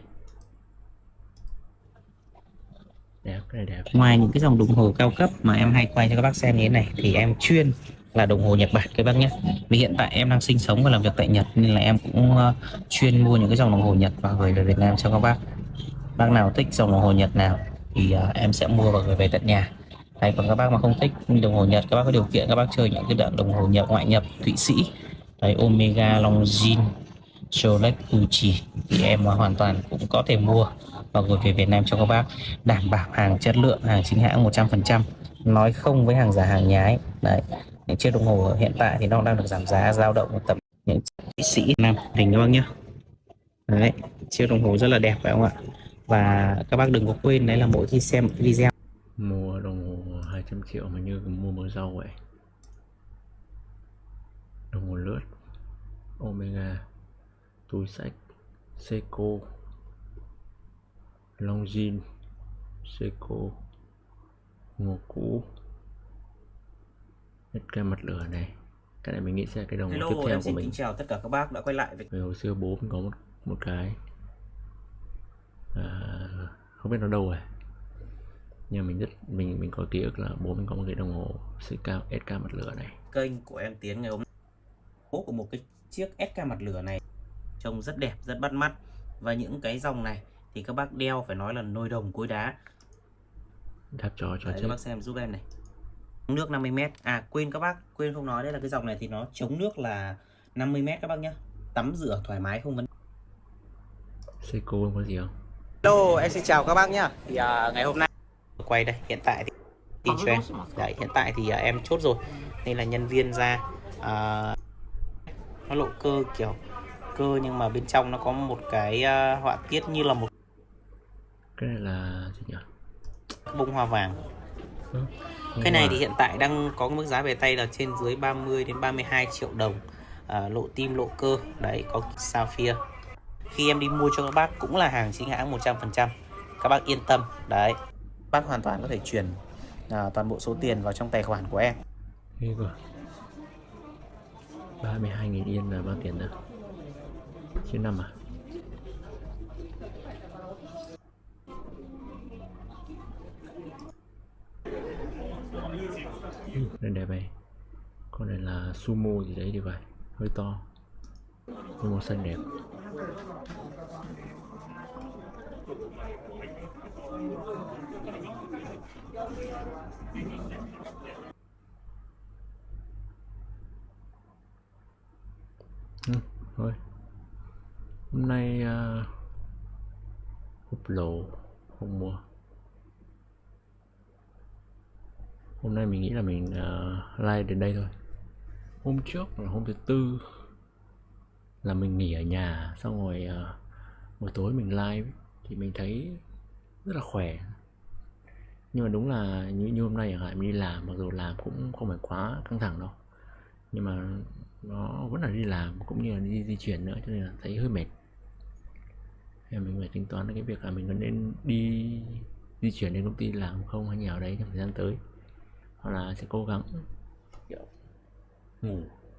Đẹp, cái này đẹp. Ngoài những cái dòng đồng hồ cao cấp mà em hay quay cho các bác xem như thế này thì em chuyên là đồng hồ Nhật Bản các bác nhé. Vì hiện tại em đang sinh sống và làm việc tại Nhật nên là em cũng chuyên mua những cái dòng đồng hồ Nhật và gửi về Việt Nam cho các bác. Bác nào thích dòng đồng hồ Nhật nào thì em sẽ mua và gửi về tận nhà. Đấy, còn các bác mà không thích đồng hồ Nhật, các bác có điều kiện các bác chơi những cái đoạn đồng hồ Nhật ngoại nhập Thụy Sĩ, đấy, Omega, Longines, Rolex, Gucci thì em hoàn toàn cũng có thể mua và gửi về Việt Nam cho các bác, đảm bảo hàng chất lượng, hàng chính hãng 100%, nói không với hàng giả hàng nhái. Đấy, những chiếc đồng hồ hiện tại thì nó đang được giảm giá dao động tầm những Thụy Sĩ Nam hình các bác nhé. Đấy, chiếc đồng hồ rất là đẹp phải không ạ? Và các bác đừng có quên đấy là mỗi khi xem một video mua đồng hồ 200 triệu mà như mua mớ rau vậy. Đồng hồ lướt Omega, túi xách Seiko, Longines, Seiko, ngô cũ, hết cái mặt lửa này. Cái này mình nghĩ sẽ là cái đồng hồ tiếp theo của mình. Xin chào tất cả các bác đã quay lại với hồi xưa bố mình có một cái không biết nó đâu rồi, nhưng mình có ký ức là bố mình có một cái đồng hồ SK mặt lửa này. Kênh của em Tiến ngày hôm nay bố của một cái chiếc SK mặt lửa này trông rất đẹp, rất bắt mắt, và những cái dòng này thì các bác đeo phải nói là nồi đồng cối đá. Đáp cho đấy, các bác xem giúp em này, nước 50m. Quên các bác, quên không nói, đây là cái dòng này thì nó chống nước là 50m các bác nhé, tắm rửa thoải mái không vấn. Seiko không có gì không? Hello, em xin chào các bác nhá. Thì ngày hôm nay quay đây, hiện tại thì tin cho em. Đấy, hiện tại thì em chốt rồi nên là nhân viên ra nó lộ cơ kiểu cơ nhưng mà bên trong nó có một cái họa tiết như là một cái này là gì nhỉ? Bông hoa vàng. Cái này thì hiện tại đang có mức giá về tay là trên dưới 30 đến 32 triệu đồng, lộ tim lộ cơ. Đấy, có sapphire. Khi em đi mua cho các bác cũng là hàng chính hãng 100%, các bác yên tâm. Đấy, bác hoàn toàn có thể chuyển toàn bộ số tiền vào trong tài khoản của em. 32.000 yên là bao tiền nào? Trên năm à? Đây đẹp này. Con này là sumo gì đấy thì phải, hơi to. Nhưng màu xanh đẹp. Thôi hôm nay hộp lỗ không mua. Hôm nay mình nghĩ là mình live đến đây thôi. Hôm trước là hôm thứ tư là mình nghỉ ở nhà, xong rồi buổi tối mình live thì mình thấy rất là khỏe. Nhưng mà đúng là như hôm nay chẳng hạn mình đi làm, mặc dù làm cũng không phải quá căng thẳng đâu, nhưng mà nó vẫn là đi làm cũng như là đi di chuyển nữa, cho nên là thấy hơi mệt. Thì mình phải tính toán cái việc là mình có nên đi di chuyển đến công ty làm không, hay nào đấy trong thời gian tới, hoặc là sẽ cố gắng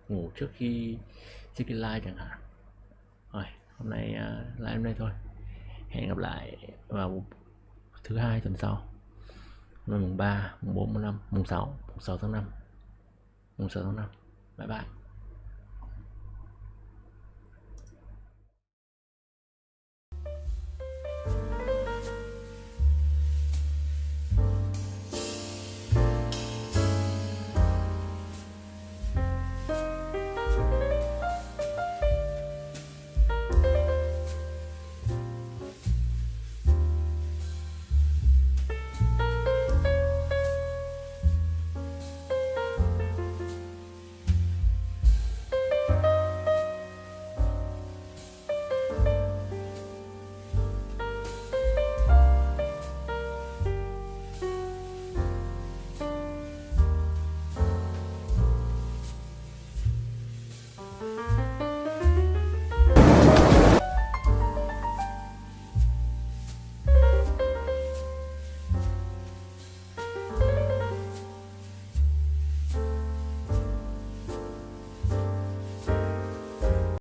ngủ trước khi live chẳng hạn. Rồi hôm nay live hôm nay thôi, hẹn gặp lại vào thứ hai tuần sau, hôm nay mùng 3, mùng 4, mùng 5, mùng 6 tháng 5. Bye bye.